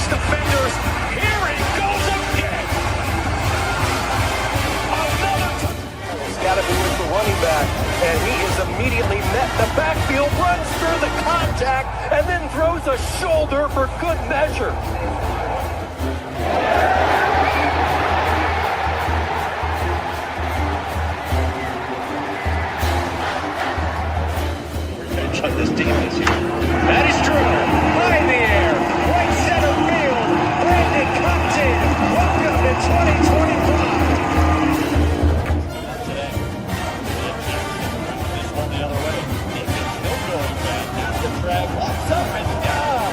defenders. Here he goes again. He's got to be with the running back, and he is immediately met in the backfield, runs through the contact, and then throws a shoulder for good measure. Revenge on this defense here. That is true. High in the air. Right center field. Brandon Compton. Welcome to 2025. Today. This one the other way. Deacon still going back. Has the drag. Walks up and down.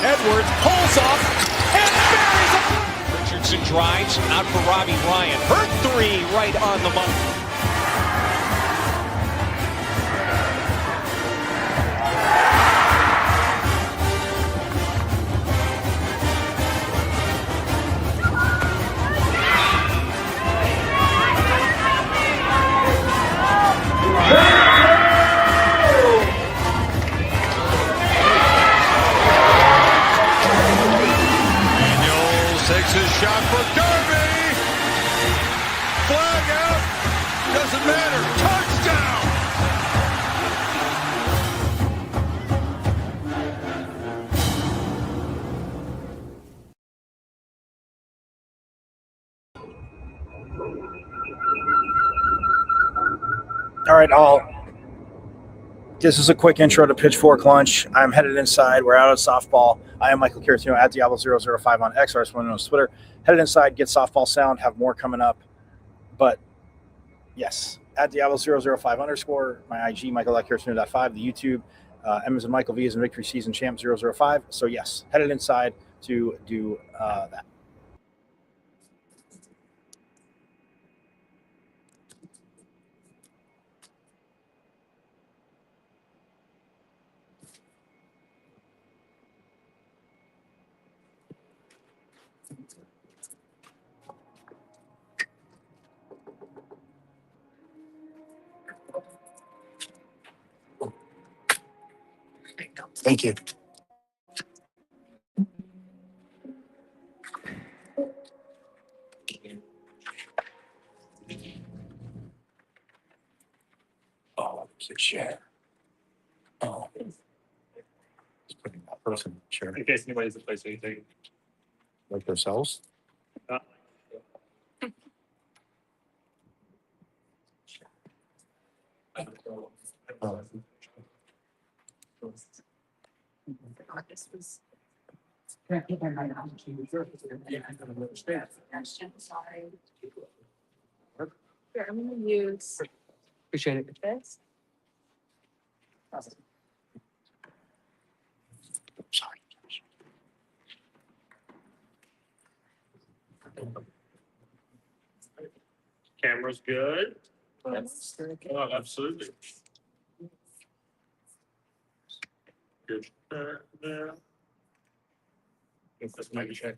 Edwards pulls off and buries it. Richardson drives out for Robbie Ryan. Hurt three right on the money. Takes his shot for Darby. Flag out. Doesn't matter. Touchdown. All right, this is a quick intro to Pitchfork Lunch. I'm headed inside. We're out of softball. I am Michael Curatino at Diablo005 on X, or as one on Twitter. Headed inside, get softball sound, have more coming up. But yes, at Diablo005 _, my IG, Michael.Curatino.5, the YouTube, M as in Michael, V as in Victory Season Champ 005. So yes, headed inside to do that. Thank you. Oh, it's a chair. Oh. It's putting that person in the chair. In case anybody doesn't place anything. Like themselves? This was. Sorry. Here, I'm gonna use Appreciate it. this. Sorry. Camera's good. Yes. Oh, absolutely. Good. There. That's my check.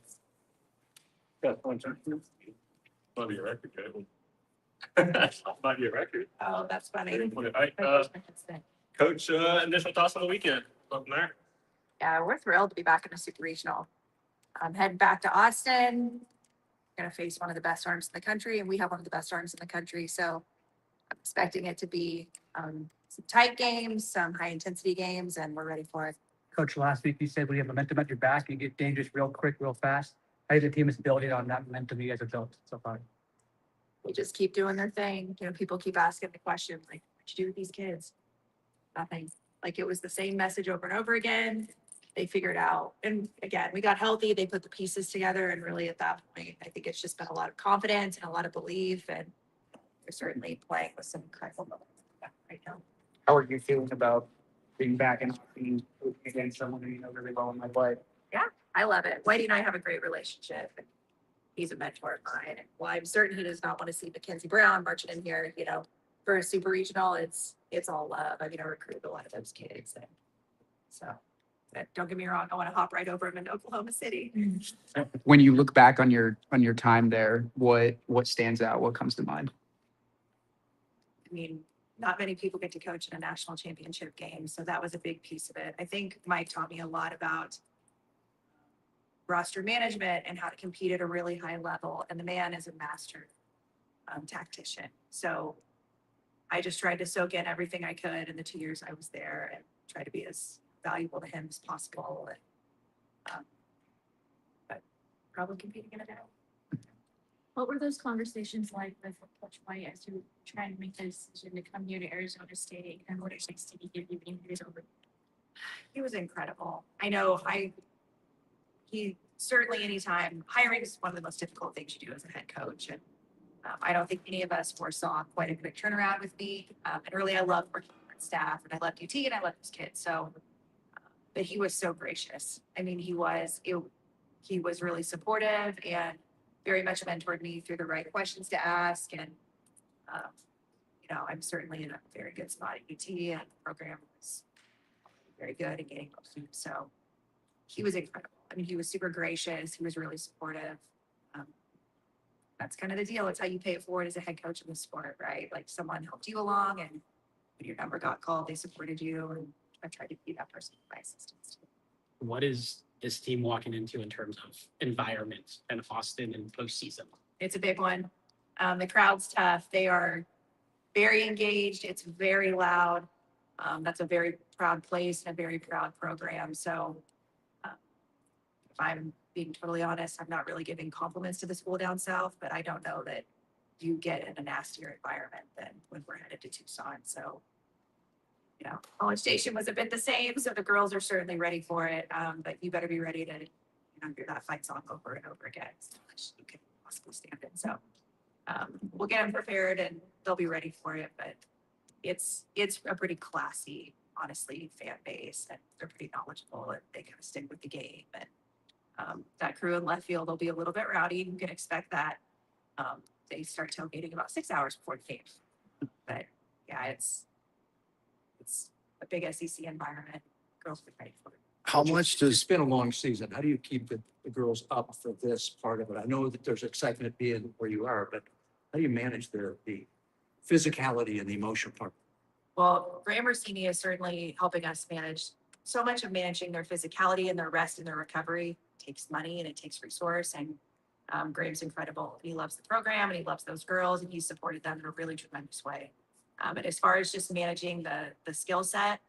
Got one check. Might be a record, might be a record. Oh, that's funny. Coach, initial thoughts on the weekend. Up there. Yeah, we're thrilled to be back in a super regional. I'm heading back to Austin. Gonna face one of the best arms in the country, and we have one of the best arms in the country. So I'm expecting it to be some tight games, some high intensity games, and we're ready for it. Coach, last week you said when you have momentum at your back, you get dangerous real quick, real fast. How do you think the team is building on that momentum you guys have built so far? We just keep doing their thing. You know, people keep asking the question, like, what'd you do with these kids? Nothing. Like, it was the same message over and over again. They figured out, and again, we got healthy. They put the pieces together, and really at that point, I think it's just been a lot of confidence and a lot of belief, and they're certainly playing with some incredible momentum right now. How are you feeling about being back and being against someone who you know really well in my life? Yeah, I love it. Whitey and I have a great relationship. And he's a mentor of mine. And while I'm certain he does not want to see Mackenzie Brown marching in here, you know, for a super regional, it's all love. I mean, I recruited a lot of those kids. And so, but don't get me wrong, I want to hop right over him in Oklahoma City. When you look back on your time there, what stands out? What comes to mind? I mean, not many people get to coach in a national championship game. So that was a big piece of it. I think Mike taught me a lot about roster management and how to compete at a really high level. And the man is a master tactician. So I just tried to soak in everything I could in the 2 years I was there and try to be as valuable to him as possible. And, but probably competing in it now. What were those conversations like with Coach White as you were trying to make the decision to come here to Arizona State, and what advice did he give you being here over? He was incredible. I know he certainly anytime hiring is one of the most difficult things you do as a head coach. And I don't think any of us foresaw quite a quick turnaround with me. And really, I loved working with staff, and I loved UT, and I loved his kids. So, but he was so gracious. I mean, he was really supportive and very much mentored me through the right questions to ask. And, I'm certainly in a very good spot at UT, and the program was very good at getting those students. So he was incredible. I mean, he was super gracious. He was really supportive. That's kind of the deal. It's how you pay it forward as a head coach in the sport, right? Like someone helped you along, and when your number got called, they supported you. And I tried to be that person with my assistants. What is this team walking into in terms of environment and Austin and postseason? It's a big one. The crowd's tough. They are very engaged. It's very loud. That's a very proud place and a very proud program. So if I'm being totally honest, I'm not really giving compliments to the school down south, but I don't know that you get in a nastier environment than when we're headed to Tucson. So, College Station was a bit the same. So the girls are certainly ready for it. But you better be ready to, hear that fight song over and over again. So much you can possibly stand it. So we'll get them prepared and they'll be ready for it. But it's a pretty classy, honestly, fan base, and they're pretty knowledgeable, and they kind of stick with the game. And that crew in left field will be a little bit rowdy. You can expect that. They start tailgating about 6 hours before the game. But yeah, it's a big SEC environment. Girls will be ready for it. How much does It's been a long season. How do you keep the girls up for this part of it? I know that there's excitement being where you are, but how do you manage the physicality and the emotion part? Well, Graham Rossini is certainly helping us manage so much of managing their physicality and their rest and their recovery. It takes money and it takes resource. And Graham's incredible. He loves the program and he loves those girls, and he's supported them in a really tremendous way. And as far as just managing the skill set,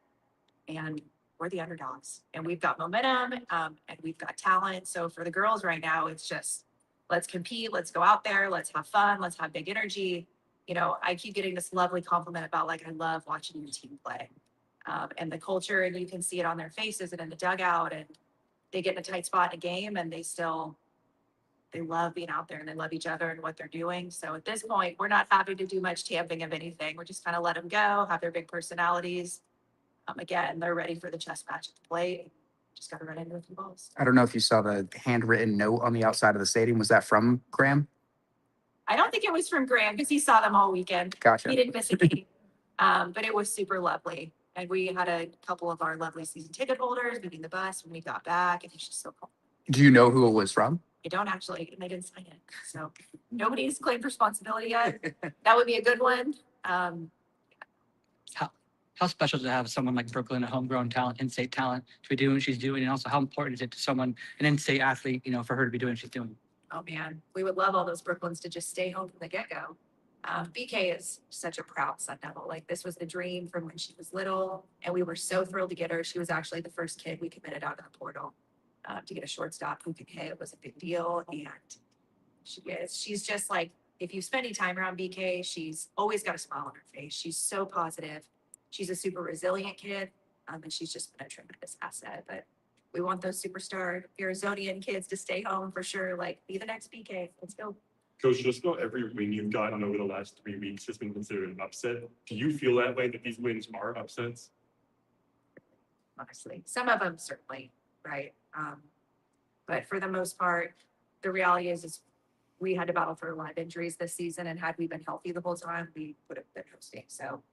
and we're the underdogs, and we've got momentum, and we've got talent. So for the girls right now, it's just, let's compete, let's go out there, let's have fun, let's have big energy. I keep getting this lovely compliment about, like, I love watching your team play. And the culture, and you can see it on their faces and in the dugout, and they get in a tight spot in a game, and they love being out there, and they love each other and what they're doing. So at this point, we're not having to do much tamping of anything. We're just kind of let them go, have their big personalities. Again, they're ready for the chess match at the plate. Just got to run into a few balls. I don't know if you saw the handwritten note on the outside of the stadium. Was that from Graham? I don't think it was from Graham, because he saw them all weekend. Gotcha. He didn't miss a game. But it was super lovely. And we had a couple of our lovely season ticket holders moving the bus when we got back. And he's just so cool. Do you know who it was from? I don't actually, and they didn't sign it. So nobody's claimed responsibility yet. That would be a good one. How special to have someone like Brooklyn, a homegrown talent, in-state talent, to be doing what she's doing, and also how important is it to someone, an in-state athlete, for her to be doing what she's doing? Oh man, we would love all those Brooklyns to just stay home from the get-go. BK is such a proud Sun Devil. Like, this was the dream from when she was little, and we were so thrilled to get her. She was actually the first kid we committed out of the portal to get a shortstop who could hit. It was a big deal, and she's just like, if you spend any time around BK, she's always got a smile on her face. She's so positive. She's a super resilient kid, and she's just been a tremendous asset. But we want those superstar Arizonian kids to stay home for sure. Like, be the next BK. Let's go. Coach, just about every win you've gotten over the last 3 weeks has been considered an upset. Do you feel that way, that these wins are upsets? Honestly, some of them certainly, right? But for the most part, the reality is we had to battle through a lot of injuries this season, and had we been healthy the whole time, we would have been hosting. So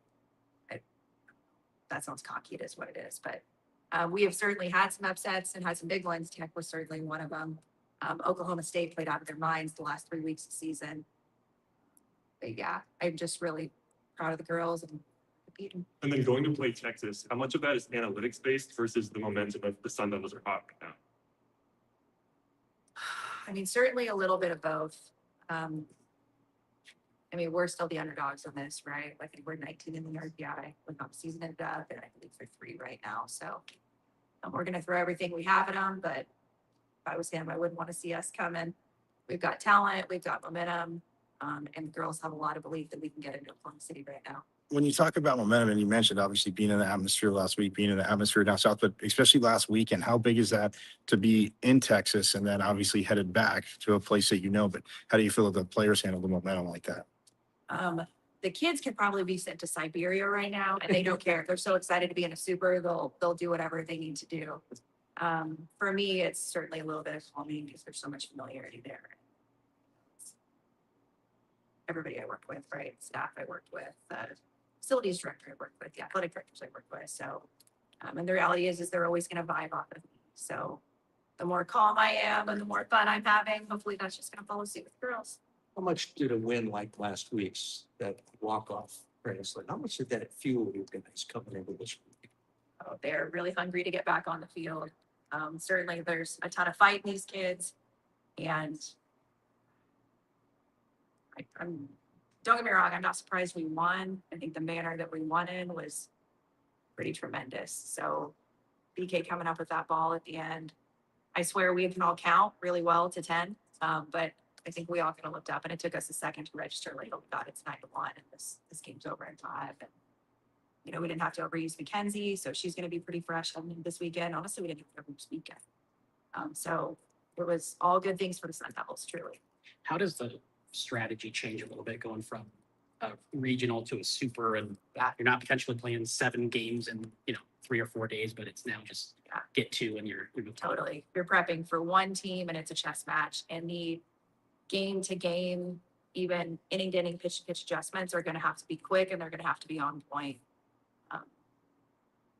that sounds cocky, it is what it is. But we have certainly had some upsets and had some big ones. Tech was certainly one of them. Oklahoma State played out of their minds the last 3 weeks of the season. But yeah, I'm just really proud of the girls, and beat them. And then going to play Texas, how much of that is analytics based versus the momentum of the Sun Devils are hot right now? I mean, certainly a little bit of both. I mean, we're still the underdogs on this, right? I think we're 19 in the RPI with the season ended up, and I believe they're 3 right now. So we're going to throw everything we have at them. But if I was him, I wouldn't want to see us come in. We've got talent, we've got momentum, and the girls have a lot of belief that we can get into Oklahoma City right now. When you talk about momentum, and you mentioned obviously being in the atmosphere last week, being in the atmosphere down south, but especially last weekend, how big is that to be in Texas and then obviously headed back to a place that you know? But how do you feel that the players handle the momentum like that? The kids can probably be sent to Siberia right now, and they don't care. They're so excited to be in a super, they'll do whatever they need to do. For me, it's certainly a little bit of calming because there's so much familiarity there. Everybody I worked with, right? Staff I worked with, facilities director I worked with, the athletic directors I worked with. So, and the reality is they're always going to vibe off of me. So the more calm I am and the more fun I'm having, hopefully that's just going to follow suit with girls. How much did a win like last week's, that walk-off race, like how much did that fuel you guys coming into this week? Oh, they're really hungry to get back on the field. Certainly there's a ton of fight in these kids, and don't get me wrong, I'm not surprised we won. I think the manner that we won in was pretty tremendous. So BK coming up with that ball at the end, I swear we can all count really well to 10, but I think we all kind of looked up, and it took us a second to register like, oh God, it's 9-1, and this game's over in 5. And you know, we didn't have to overuse Mackenzie, so she's going to be pretty fresh this weekend. Honestly, we didn't have to overuse this weekend. So it was all good things for the Sun Devils, truly. How does the strategy change a little bit going from a regional to a super, and you're not potentially playing 7 games in 3 or 4 days, but it's now just get 2 and you're totally. You're prepping for one team and it's a chess match, and the game to game, even inning to inning, pitch to pitch adjustments are going to have to be quick, and they're going to have to be on point,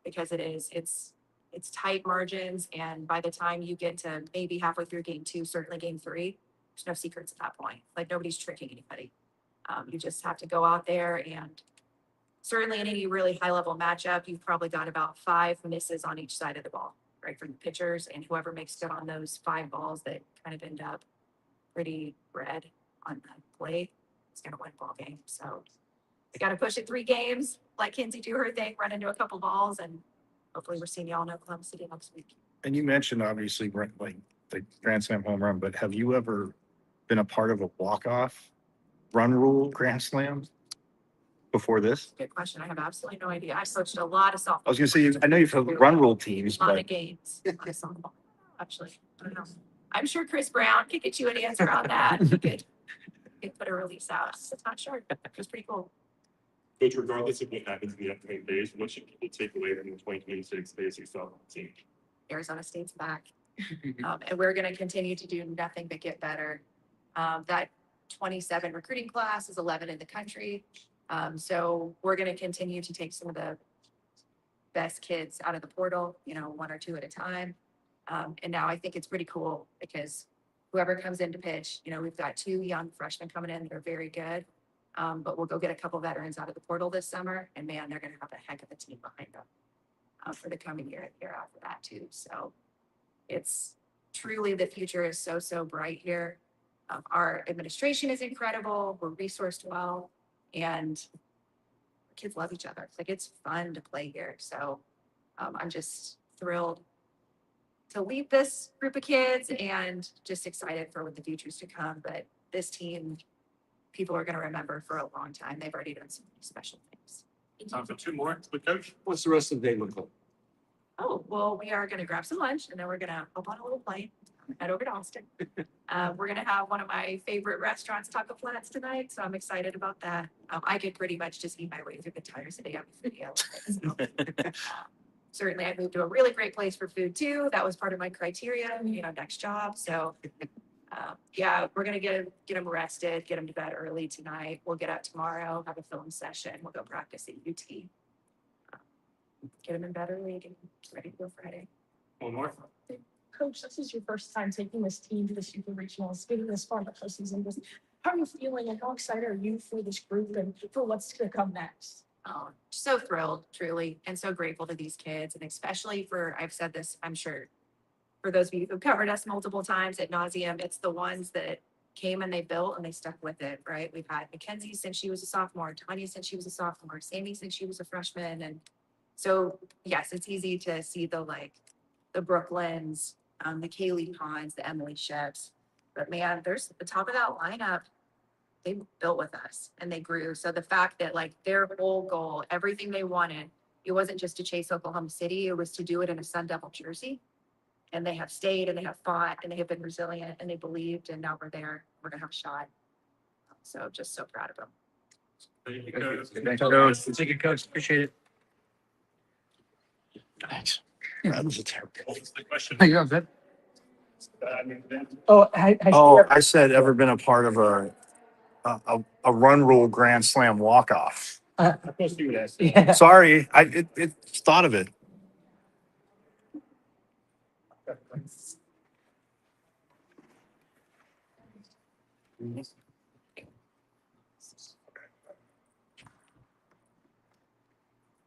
because it's tight margins, and by the time you get to maybe halfway through game 2, certainly game 3, there's no secrets at that point. Like nobody's tricking anybody. You just have to go out there, and certainly in any really high level matchup, you've probably got about 5 misses on each side of the ball, right, from the pitchers, and whoever makes good on those 5 balls that kind of end up pretty red on the plate is going to win ball game. So we got to push it 3 games, let Kinsey do her thing, run into a couple balls, and hopefully we're seeing y'all in Oklahoma City next week. And you mentioned obviously like the Grand Slam home run, but have you ever been a part of a walk-off run rule Grand Slam before this? Good question. I have absolutely no idea. I coached a lot of softball. I was going to say, I know you've had run rule teams, A lot but of games on softball. Actually, I don't know. I'm sure Chris Brown could get you an answer on that. He could put a release out. It's not sure. It was pretty cool. Coach, regardless of what happens in the upcoming days, what should people take away from the 2026 ASU softball team? Arizona State's back. And we're going to continue to do nothing but get better. That 27 recruiting class is 11 in the country. So we're going to continue to take some of the best kids out of the portal, 1 or 2 at a time. And now I think it's pretty cool because whoever comes in to pitch, we've got 2 young freshmen coming in that are very good. But we'll go get a couple veterans out of the portal this summer, and man, they're going to have a heck of a team behind them for the coming year and year after that too. So it's truly, the future is so bright here. Our administration is incredible. We're resourced well, and kids love each other. Like, it's fun to play here. So I'm just thrilled to lead this group of kids and just excited for what the future's to come. But this team, people are going to remember for a long time. They've already done some special things. Time for 2 more with Coach. What's the rest of the day look like? Oh, well, we are going to grab some lunch, and then we're going to hop on a little plane, head over to Austin. We're going to have one of my favorite restaurants, Taco Flats, tonight, so I'm excited about that. I could pretty much just eat my way through the entire city on the video. So, certainly, I moved to a really great place for food, too. That was part of my criteria, next job. So, yeah, we're going to get them rested, get them to bed early tonight. We'll get up tomorrow, have a film session. We'll go practice at UT. Get them in bed early, get them ready to go Friday. 1 more. Coach, this is your first time taking this team to the Super Regionals, getting this far in the postseason. How are you feeling, and how excited are you for this group and for what's going to come next? So thrilled, truly, and so grateful to these kids, and especially for, I've said this, I'm sure, for those of you who've covered us multiple times at nauseum, it's the ones that came and they built and they stuck with it, right? We've had Mackenzie since she was a sophomore, Tanya since she was a sophomore, Sammy since she was a freshman. And so, yes, it's easy to see the Brooklyns, the Kaylee Pons, the Emily Shepps. But man, there's the top of that lineup, they built with us and they grew. So the fact that their whole goal, everything they wanted, it wasn't just to chase Oklahoma City, it was to do it in a Sun Devil jersey. And they have stayed and they have fought and they have been resilient and they believed, and now we're there. We're gonna have a shot. So just so proud of them. Thank you, Coach. Thank you, Coach. Appreciate it. Thanks. That was a terrible. What's the question? You're all good. I said ever been a part of a run rule grand slam walk off. Of course you would ask. Yeah. Sorry, I thought of it.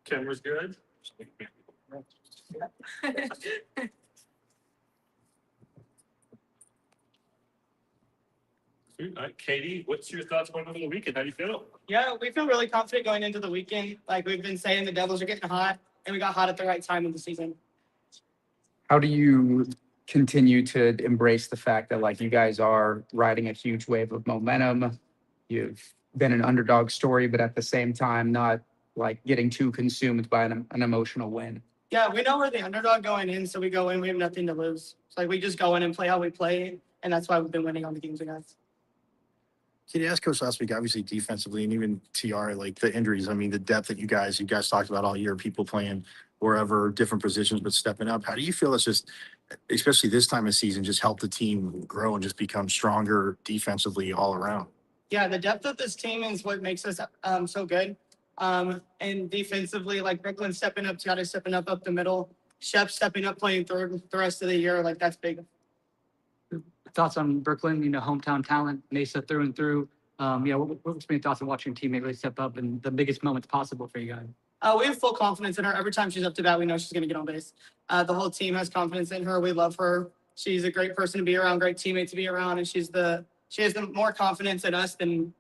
Camera's good. Katie, what's your thoughts going into the weekend? How do you feel? Yeah, we feel really confident going into the weekend. Like we've been saying, the Devils are getting hot, and we got hot at the right time of the season. How do you continue to embrace the fact that you guys are riding a huge wave of momentum? You've been an underdog story, but at the same time, not getting too consumed by an emotional win. Yeah, we know we're the underdog going in, so we go in, we have nothing to lose. It's we just go in and play how we play, and that's why we've been winning on the games we got. Can you ask Coach last week, obviously defensively and even TR, the injuries, I mean, the depth that you guys talked about all year, people playing wherever, different positions, but stepping up. How do you feel it's just, especially this time of season, just help the team grow and just become stronger defensively all around? Yeah, the depth of this team is what makes us so good. And defensively, Brooklyn stepping up, Tiata stepping up the middle, Shep stepping up, playing third the rest of the year. That's big. Thoughts on Brooklyn, hometown talent, Mesa through and through. What's been your thoughts on watching your teammate really step up in the biggest moments possible for you guys? We have full confidence in her. Every time she's up to bat, we know she's going to get on base. The whole team has confidence in her. We love her. She's a great person to be around, great teammate to be around, and she has the more confidence in us than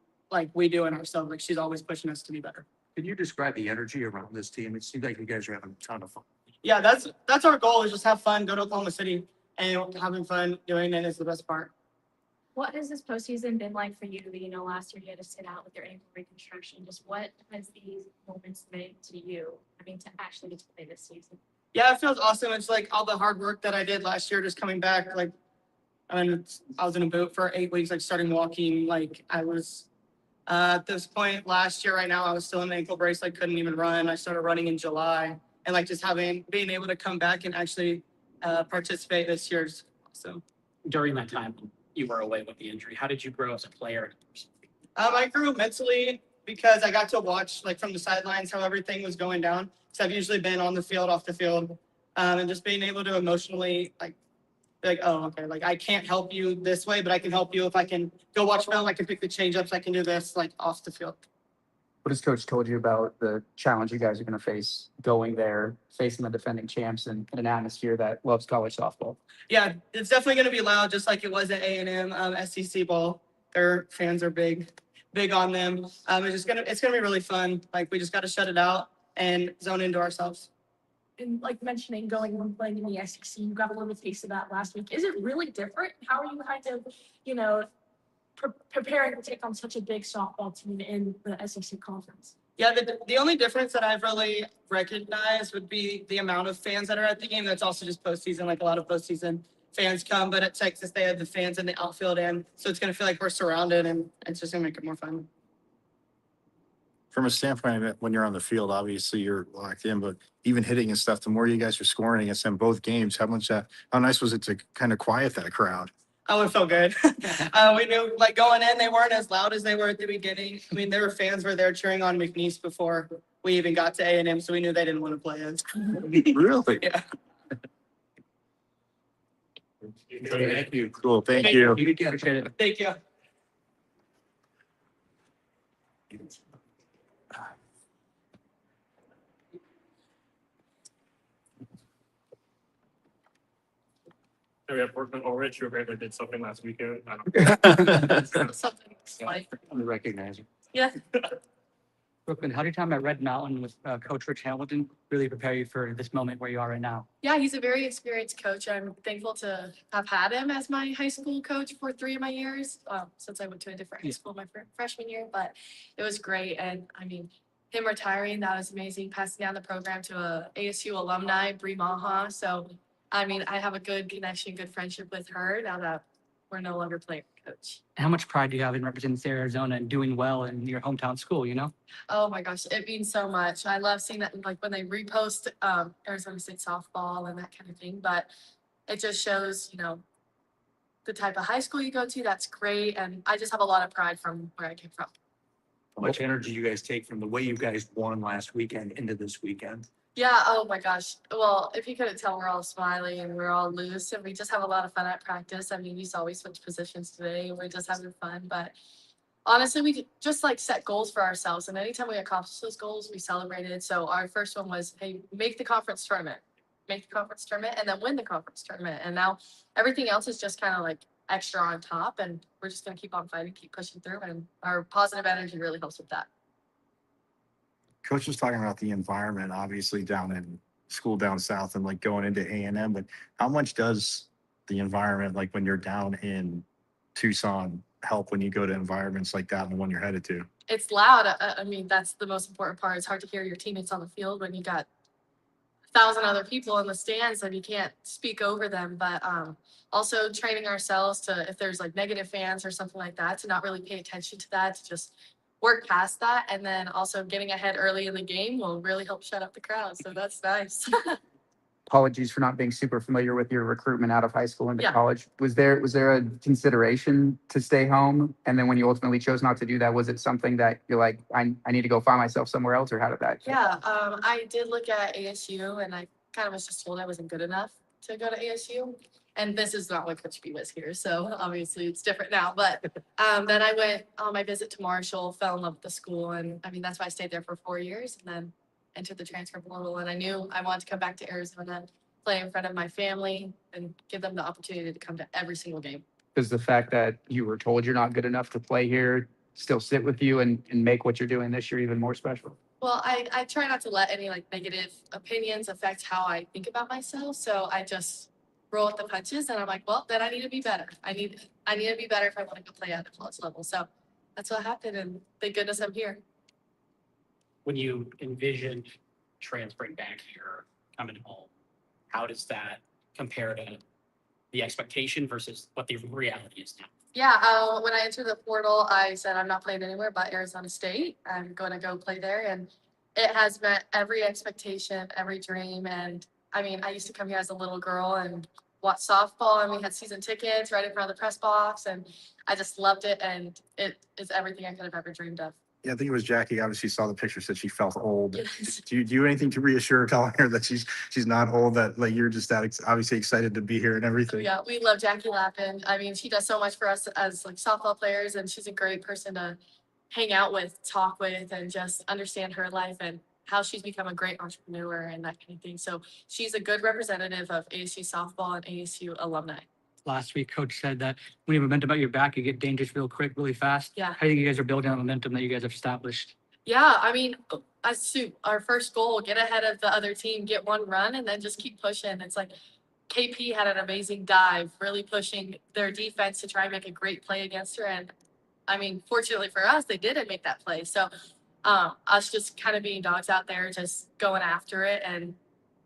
we do in ourselves. She's always pushing us to be better. Can you describe the energy around this team? It seems like you guys are having a ton of fun. Yeah, that's our goal, is just have fun, go to Oklahoma City, and having fun doing it is the best part. What has this postseason been like for you? Last year you had to sit out with your ankle reconstruction. Just what has these moments meant to you? To actually get to play this season. Yeah, it feels awesome. It's all the hard work that I did last year, just coming back. I was in a boot for 8 weeks, starting walking. I was at this point last year, right now, I was still in an ankle brace. Couldn't even run. I started running in July, and just being able to come back and actually participate this year is awesome. During that time you were away with the injury, how did you grow as a player? I grew mentally because I got to watch from the sidelines how everything was going down. So I've usually been on the field, off the field, and just being able to emotionally oh, okay, I can't help you this way, but I can help you if I can go watch film. I can pick the change-ups. I can do this off the field. What has Coach told you about the challenge you guys are going to face going there, facing the defending champs in an atmosphere that loves college softball? Yeah, it's definitely going to be loud, just like it was at A&M SEC ball. Their fans are big on them. It's gonna be really fun. We just got to shut it out and zone into ourselves. And mentioning going and playing in the SEC, you got a little taste of that last week. Is it really different? How are you preparing to take on such a big softball team in the SEC conference? Yeah, the only difference that I've really recognized would be the amount of fans that are at the game. That's also just postseason. A lot of postseason fans come, but at Texas they have the fans in the outfield, and so it's going to feel like we're surrounded, and it's just going to make it more fun. From a standpoint of when you're on the field, obviously you're locked in, but even hitting and stuff, the more you guys are scoring against them both games, how nice was it to kind of quiet that crowd? Oh, it felt good. We knew going in, they weren't as loud as they were at the beginning. There were fans were there cheering on McNeese before we even got to A&M, so we knew they didn't want to play us. Really? Yeah. Thank you. Cool. Thank you. Appreciate it. Thank you. And we have Brooklyn Ulrich, who apparently did something last weekend. Something like, I recognize it. yeah. Brooklyn, how did your time at Red Mountain with Coach Rich Hamilton really prepare you for this moment where you are right now? Yeah, he's a very experienced coach. I'm thankful to have had him as my high school coach for 3 of my years, since I went to a different high school my freshman year. But it was great, and I mean, him retiring, that was amazing. Passing down the program to a ASU alumni, Bree Maha. So, I mean, I have a good connection, good friendship with her now that we're no longer playing coach. How much pride do you have in representing State of Arizona and doing well in your hometown school, you know? Oh my gosh, it means so much. I love seeing that, like when they repost Arizona State softball and that kind of thing. But it just shows, you know, the type of high school you go to. That's great, and I just have a lot of pride from where I came from. How much energy you guys take from the way you guys won last weekend into this weekend? Yeah. Oh my gosh. Well, if you couldn't tell, we're all smiling and we're all loose, and we just have a lot of fun at practice. I mean, we saw we switched positions today, and we're just having fun. But honestly, we just like set goals for ourselves, and anytime we accomplish those goals, we celebrated. So our first one was, hey, make the conference tournament, and then win the conference tournament. And now everything else is just kind of like extra on top, and we're just gonna keep on fighting, keep pushing through, and our positive energy really helps with that. Coach was talking about the environment, obviously down in school down south and like going into A&M, but how much does the environment, like when you're down in Tucson, help when you go to environments like that and the one you're headed to? It's loud. I mean, that's the most important part. It's hard to hear your teammates on the field when you got 1,000 other people in the stands and you can't speak over them. But also training ourselves to, if there's like negative fans or something like that, to not really pay attention to that, to just work past that. And then also getting ahead early in the game will really help shut up the crowd. So that's nice. Apologies for not being super familiar with your recruitment out of high school into Yeah. college. Was there a consideration to stay home? And then when you ultimately chose not to do that, was it something that you're like, I need to go find myself somewhere else, or how did that? Yeah, I did look at ASU, and I kind of was just told I wasn't good enough to go to ASU. And this is not what Coach B was here, so obviously it's different now. But then I went on my visit to Marshall, fell in love with the school, and I mean that's why I stayed there for 4 years, and then entered the transfer portal. And I knew I wanted to come back to Arizona, play in front of my family, and give them the opportunity to come to every single game. Does the fact that you were told you're not good enough to play here still sit with you and make what you're doing this year even more special? Well, I try not to let any like negative opinions affect how I think about myself. So I just roll with the punches, and I'm like, well, then I need to be better. I need to be better if I want to go play at the college level. So that's what happened, and thank goodness I'm here. When you envisioned transferring back here, coming home, how does that compare to the expectation versus what the reality is now? Yeah, when I entered the portal, I said I'm not playing anywhere but Arizona State. I'm going to go play there, and it has met every expectation, every dream. And I mean, I used to come here as a little girl and watch softball, and we had season tickets right in front of the press box, and I just loved it, and it is everything I could have ever dreamed of. Yeah, I think it was Jackie. Obviously, saw the picture, said she felt old. Yes. Do you do anything to reassure her, telling her that she's not old, that like you're just that obviously excited to be here and Oh, everything? yeah, we love Jackie Lappin. I mean, she does so much for us as like softball players, and she's a great person to hang out with, talk with, and just understand her life and how she's become a great entrepreneur and that kind of thing. So she's a good representative of ASU softball and ASU alumni. Last week, Coach said that when you have momentum at your back, you get dangerous real quick, really fast. Yeah. How do you think you guys are building on momentum that you guys have established? Yeah, I mean, our first goal, get ahead of the other team, get one run, and then just keep pushing. It's like KP had an amazing dive, really pushing their defense to try and make a great play against her. And I mean, fortunately for us, they didn't make that play. So us just kind of being dogs out there, just going after it and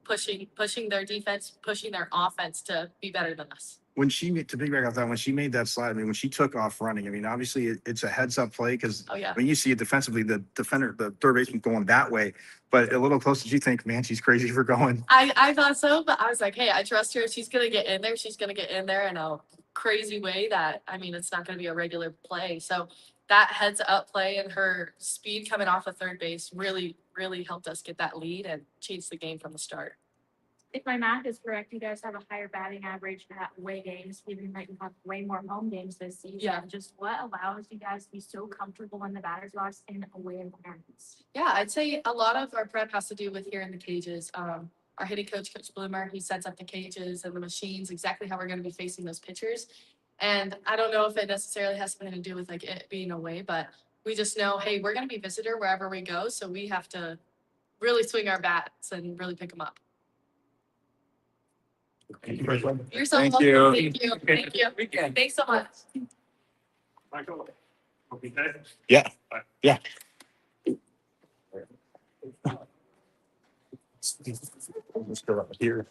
pushing their defense, pushing their offense to be better than us. When she to piggyback off that, when she made that slide, I mean, when she took off running, I mean, obviously it's a heads up play because Oh yeah. when you see it defensively, the defender, the third baseman going that way, but a little closer, you think, man, she's crazy for going. I thought so, but I was like, hey, I trust her. If she's gonna get in there, she's gonna get in there in a crazy way that, I mean, it's not gonna be a regular play. So that heads up play and her speed coming off of third base really, really helped us get that lead and change the game from the start. If my math is correct, you guys have a higher batting average at away games, given that you have way more home games this season. Yeah. Just what allows you guys to be so comfortable in the batter's box in away environments? Yeah, I'd say a lot of our prep has to do with here in the cages. our hitting coach, Coach Bloomer, he sets up the cages and the machines, exactly how we're going to be facing those pitchers. And I don't know if it necessarily has something to do with like it being away, but we just know, hey, we're going to be visitor wherever we go. So we have to really swing our bats and really pick them up. You're so Thank welcome. you. Thank you. Thank you. Thanks so much. Michael, okay. Yeah. Yeah. Let's go up here.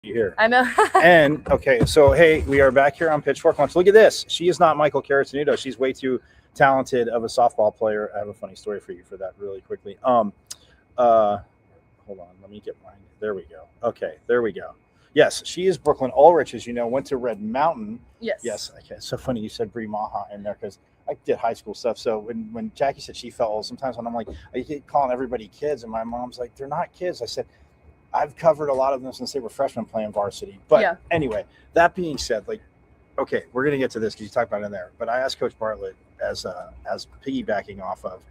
Here. I know. And okay, so hey, we are back here on Pitchfork Lunch. Look at this. She is not Michael Caratanudo. She's way too talented of a softball player. I have a funny story for you for that really quickly. Hold on, let me get mine. There we go. Okay, there we go. Yes, she is Brooklyn Ulrich, as you know, went to Red Mountain. Yes. Yes. Okay. It's so funny you said Bree Maha in there because I did high school stuff. So when Jackie said she felt old, sometimes when I'm like, I keep calling everybody kids, and my mom's like, they're not kids. I said, I've covered a lot of them since they were freshmen playing varsity. But Yeah. anyway, that being said, like, okay, we're going to get to this because you talked about it in there. But I asked Coach Bartlett as piggybacking off of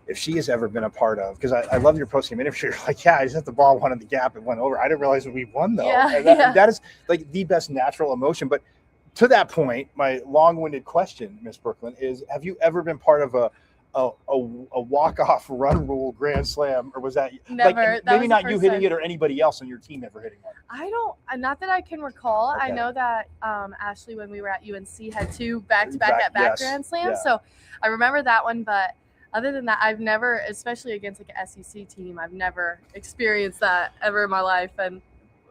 if she has ever been a part of, because I love your postgame interview. You're like, yeah, I just hit the ball, one in the gap, and went over. I didn't realize we won, though. Yeah, And that, yeah. that is like the best natural emotion. But to that point, my long-winded question, Miss Brooklyn, is have you ever been part of a walk-off run rule grand slam, or was that Never. like That maybe was the not you first hitting time. it or anybody else on your team ever hitting one? I don't, not that I can recall. I Okay. know that Ashley, when we were at UNC, had 2 back-to-back Back- at-bat yes, grand slams. yeah. So I remember that one, but other than that, I've never, especially against like an SEC team, I've never experienced that ever in my life. And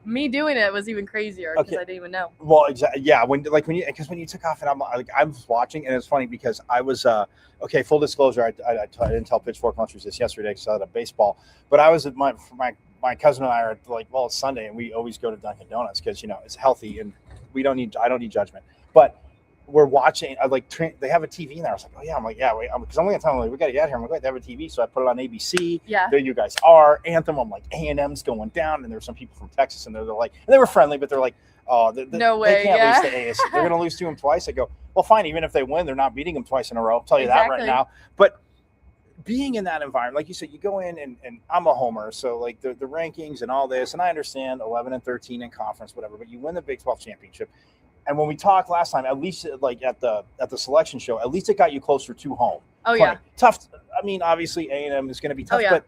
me doing it was even crazier because Okay. I didn't even know. Well, exactly. Yeah, when you took off, and I was watching, and it's funny because I was okay. Full disclosure, I didn't tell Pitchfork Lunchers this yesterday because I had a baseball, but I was at my cousin and I are like, well, it's Sunday, and we always go to Dunkin' Donuts because it's healthy, and I don't need judgment, but. We're watching. They have a TV in there. I was like, oh yeah. I'm like, yeah. Because I'm going to tell them we got to get out here. I'm like, they have a TV, so I put it on ABC. Yeah. There you guys are. Anthem. I'm like, A&M's going down, and there were some people from Texas, and they're like, and they were friendly, but they're like, oh, No way, they can't yeah. lose to ASU. They're going to lose to them twice. I go, well, fine. Even if they win, they're not beating them twice in a row. I'll tell you that right Exactly. now. But being in that environment, like you said, you go in and I'm a homer, so like the rankings and all this, and I understand 11 and 13 in conference, whatever. But you win the Big 12 championship. And when we talked last time, at least like at the selection show, at least it got you closer to home. Oh, yeah. Tough. I mean, obviously A&M is going to be tough, Oh, yeah. but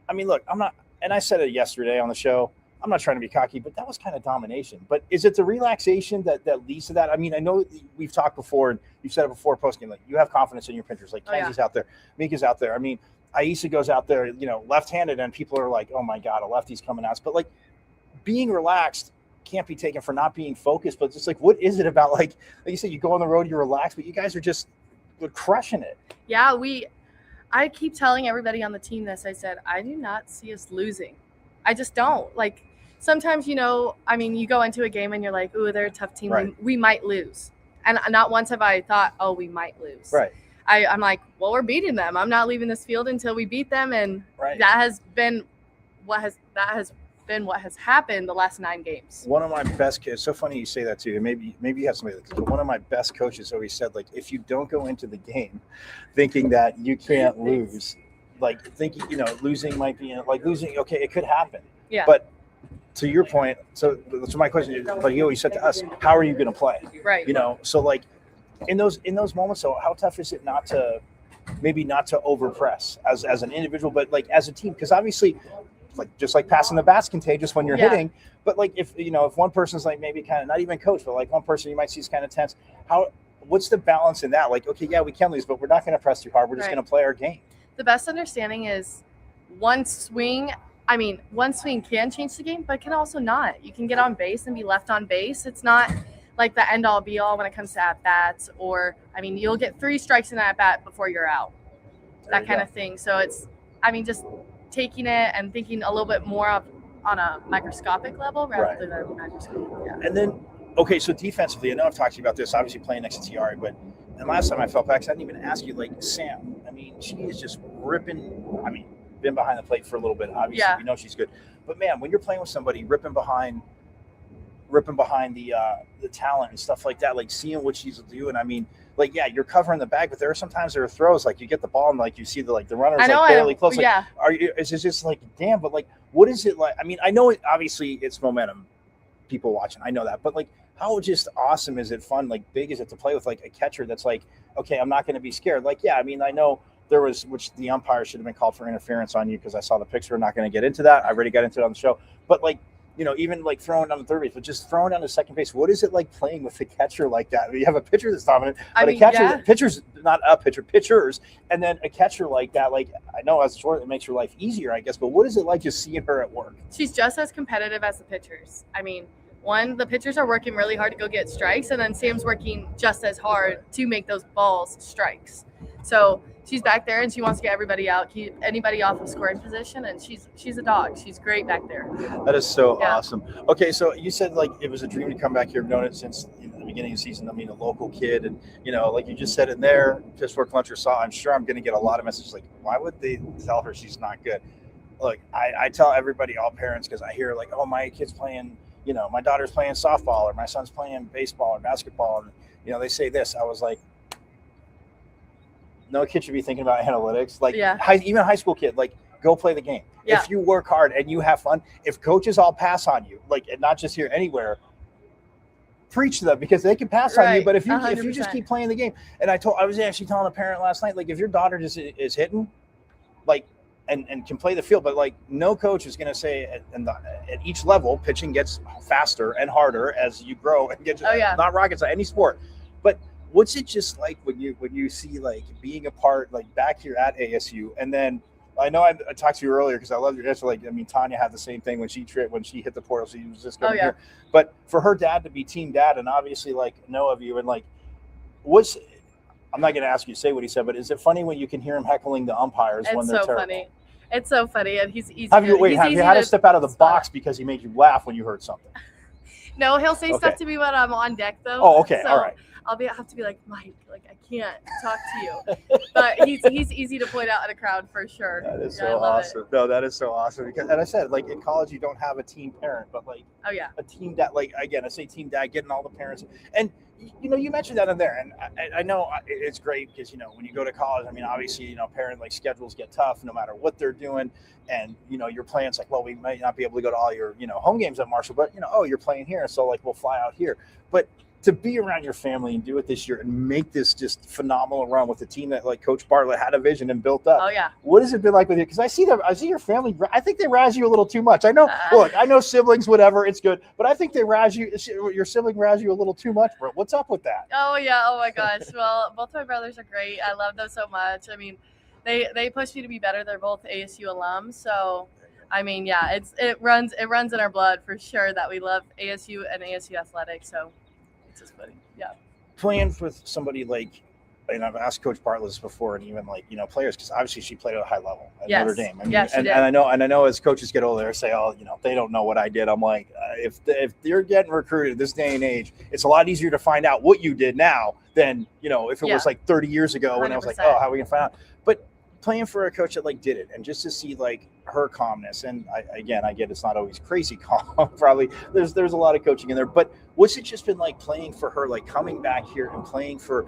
I mean, look, I'm not, and I said it yesterday on the show, I'm not trying to be cocky, but that was kind of domination. But is it the relaxation that leads to that? I mean, I know we've talked before, and you've said it before post-game, like you have confidence in your pitchers. Like Oh, yeah. Kenzie's out there, Mika's out there. I mean, Aisa goes out there, left-handed, and people are like, oh my God, a lefty's coming out. But like being relaxed can't be taken for not being focused, but just like, what is it about? Like you said, you go on the road, you're relaxed, but you guys are just crushing it. Yeah, I keep telling everybody on the team this. I said, I do not see us losing. I just don't. Like, sometimes, you go into a game and you're like, ooh, they're a tough team. Right. We might lose. And not once have I thought, oh, we might lose. Right. I'm like, well, we're beating them. I'm not leaving this field until we beat them. And Right. that has been what has happened the last 9 games. One of my best kids, so funny you say that too. Maybe you have somebody but one of my best coaches always said, like, if you don't go into the game thinking that you can't lose, like thinking, losing might be like losing. Okay, it could happen. Yeah. But to your point, so my question is, but you always said to us, how are you going to play? Right. So like in those moments, so how tough is it not to overpress as an individual, but like as a team? Because obviously, like just like passing the bat's contagious when you're Yeah. hitting, but like if one person's like maybe kind of not even coach, but like one person you might see is kind of tense. What's the balance in that? Like, okay, yeah, we can lose, but we're not going to press too hard. We're just Right. going to play our game. The best understanding is one swing can change the game, but it can also not. You can get on base and be left on base. It's not like the end all be all when it comes to at bats, or you'll get 3 strikes in that at bat before you're out. That kind of thing. So it's just taking it and thinking a little bit more on a microscopic level rather than microscopic. Yeah. And then, okay, so defensively, I know I've talked to you about this, obviously playing next to Tiari, but and last time I felt back, I didn't even ask you, like Sam. I mean, she is just ripping. I mean, been behind the plate for a little bit. Obviously, Yeah. we know she's good. But man, when you're playing with somebody ripping behind the talent and stuff like that, like seeing what she's doing. I mean, like, yeah, you're covering the bag, but there are throws like you get the ball and like you see the runners I know, like barely close. Like, yeah. is it just like, damn? But like, what is it like? I mean, I know obviously it's momentum, people watching. I know that, but like, how just awesome is it? Fun, like, big is it to play with like a catcher that's like, okay, I'm not going to be scared. Like, yeah, I mean, I know there was, which the umpire should have been called for interference on you because I saw the picture. I'm not going to get into that. I already got into it on the show, but like, you know, even like throwing down the third base, but just throwing down to second base. What is it like playing with a catcher like that? I mean, you have a pitcher that's dominant, but a catcher, pitchers, and then a catcher like that. Like, I know as a short, it makes your life easier, I guess. But what is it like just seeing her at work? She's just as competitive as the pitchers. I mean, the pitchers are working really hard to go get strikes, and then Sam's working just as hard to make those balls strikes. So she's back there and she wants to get everybody out, keep anybody off of scoring position, and she's a dog. She's great back there. That is so awesome. Okay, so you said like it was a dream to come back here. I've known it since the beginning of the season. I mean, a local kid, and you know, like you just said in there, Pittsburgh Luncher saw. I'm sure I'm going to get a lot of messages like, why would they tell her she's not good? Look, I tell everybody, all parents, because I hear like, oh, my kid's playing, you know, my daughter's playing softball or my son's playing baseball or basketball, and you know, they say this. I was like, no kid should be thinking about analytics. Like, even a high school kid, like, go play the game. Yeah. If you work hard and you have fun, if coaches all pass on you, like, and not just here, anywhere, preach to them because they can pass on you. But if you just keep playing the game, and I was actually telling a parent last night, like, if your daughter just is hitting, like, and can play the field, but like, no coach is going to say at each level, pitching gets faster and harder as you grow and get not rocket science, any sport, but. What's it just like when you see like being a part, like back here at ASU, and then I know I talked to you earlier because I love your answer. Like, I mean, Tanya had the same thing when she hit the portal. She was just going here, but for her dad to be team dad and obviously like know of you and like, I'm not going to ask you to say what he said, but is it funny when you can hear him heckling the umpires when they're terrible? Funny. It's so funny, and he's easy. Have you had to step out of the box because he made you laugh when you heard something? No, he'll say stuff to me when I'm on deck though. Oh, okay, all right. Have to be like, Mike, like I can't talk to you, but he's easy to point out in a crowd for sure. That is so awesome. No, that is so awesome because, and I said, like in college you don't have a team parent, but like a team dad. Like again, I say team dad, getting all the parents, and you know, you mentioned that in there, and I know it's great because you know when you go to college, I mean, obviously you know parent like schedules get tough no matter what they're doing, and you know your plans like, well, we might not be able to go to all your home games at Marshall, but you know, oh, you're playing here, so like we'll fly out here, but. To be around your family and do it this year and make this just phenomenal run with a team that like Coach Bartlett had a vision and built up. Oh yeah. What has it been like with you? Because I see your family. I think they razz you a little too much. I know. Look, I know siblings, whatever, it's good, but I think they razz you. Your sibling razz you a little too much, bro. What's up with that? Oh yeah. Oh my gosh. Well, both my brothers are great. I love them so much. I mean, they push me to be better. They're both ASU alums, so. I mean, yeah, it runs in our blood for sure that we love ASU and ASU athletics. So. It's just funny. Yeah. Playing with somebody like, and I've asked Coach Bartlett this before, and even like players, because obviously she played at a high level at Notre Dame. I mean, and I know as coaches get older, they say, oh, they don't know what I did. I'm like, if you're getting recruited this day and age, it's a lot easier to find out what you did now than if it was like 30 years ago when 100%. I was like, oh, how are we gonna find out? But playing for a coach that like did it, and just to see like her calmness, and I get it's not always crazy calm. Probably there's a lot of coaching in there, but what's it just been like playing for her, like coming back here and playing for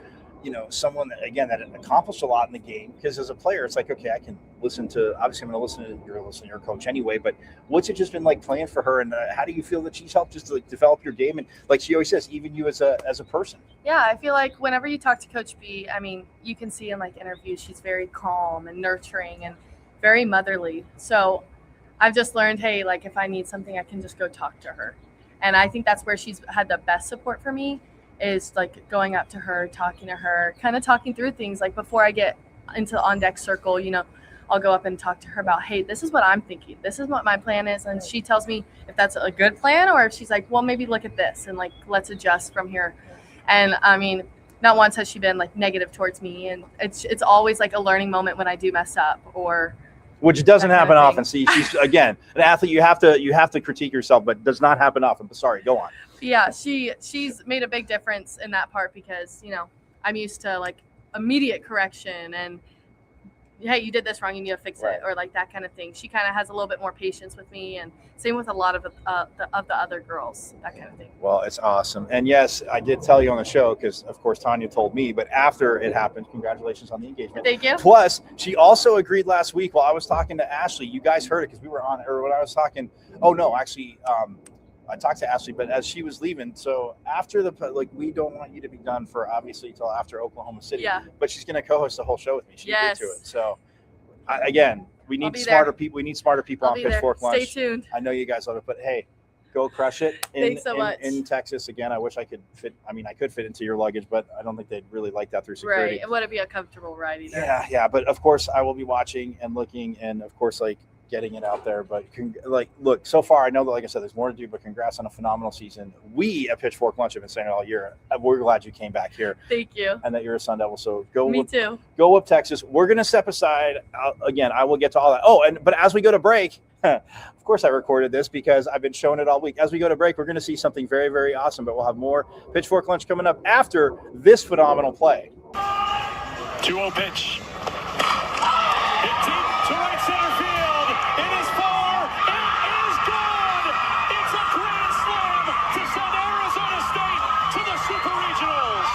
someone that again that accomplished a lot in the game? Because as a player, it's like, okay, I can listen to, obviously I'm going to listen to your coach anyway, but what's it just been like playing for her, and how do you feel that she's helped just to like develop your game, and like she always says, even you as a person? Yeah, I feel like whenever you talk to Coach B, I mean, you can see in like interviews she's very calm and nurturing and very motherly. So I've just learned, hey, like if I need something, I can just go talk to her. And I think that's where she's had the best support for me, is like going up to her, talking to her, kind of talking through things. Like before I get into the on-deck circle, I'll go up and talk to her about, hey, this is what I'm thinking. This is what my plan is. And she tells me if that's a good plan, or if she's like, well, maybe look at this and like, let's adjust from here. And I mean, not once has she been like negative towards me. And it's always like a learning moment when I do mess up, or which doesn't happen often. See, she's again an athlete. You have to critique yourself, but does not happen often. But sorry, go on. Yeah, she's made a big difference in that part because I'm used to like immediate correction and hey, you did this wrong, you need to fix Right. it, or like that kind of thing. She kind of has a little bit more patience with me, and same with a lot of the other girls, that kind of thing. Well, it's awesome. And yes, I did tell you on the show because, of course, Tanya told me. But after it happened, congratulations on the engagement. Thank you. Plus, she also agreed last week while I was talking to Ashley. You guys heard it because we were on, or when I was talking. Oh no, actually, I talked to Ashley, but as she was leaving, so after we don't want you to be done for obviously till after Oklahoma City. Yeah. But she's going to co-host the whole show with me. She Yes. agreed to it. So again, we I'll need be smarter there. people. We need smarter people I'll on be there. Pitchfork Stay Lunch. tuned. I know you guys love it, but hey, go crush it Thanks so much. in Texas. Again, I wish I could fit. I mean, I could fit into your luggage, but I don't think they'd really like that through security. Right. It wouldn't be a comfortable ride either. Yeah. But of course, I will be watching and looking, and of course, getting it out there. But look, so far, I know that, like I said, there's more to do. But congrats on a phenomenal season. We at Pitchfork Lunch have been saying it all year. We're glad you came back here. Thank you. And that you're a Sun Devil. So Me too. Go up Texas. We're gonna step aside again. I will get to all that. Oh, but as we go to break. Of course, I recorded this because I've been showing it all week. As we go to break, we're going to see something very, very awesome, but we'll have more Pitchfork Lunch coming up after this phenomenal play. 2-0 pitch. Hit deep to right center field. It is far. It is good. It's a grand slam to send Arizona State to the Super Regionals.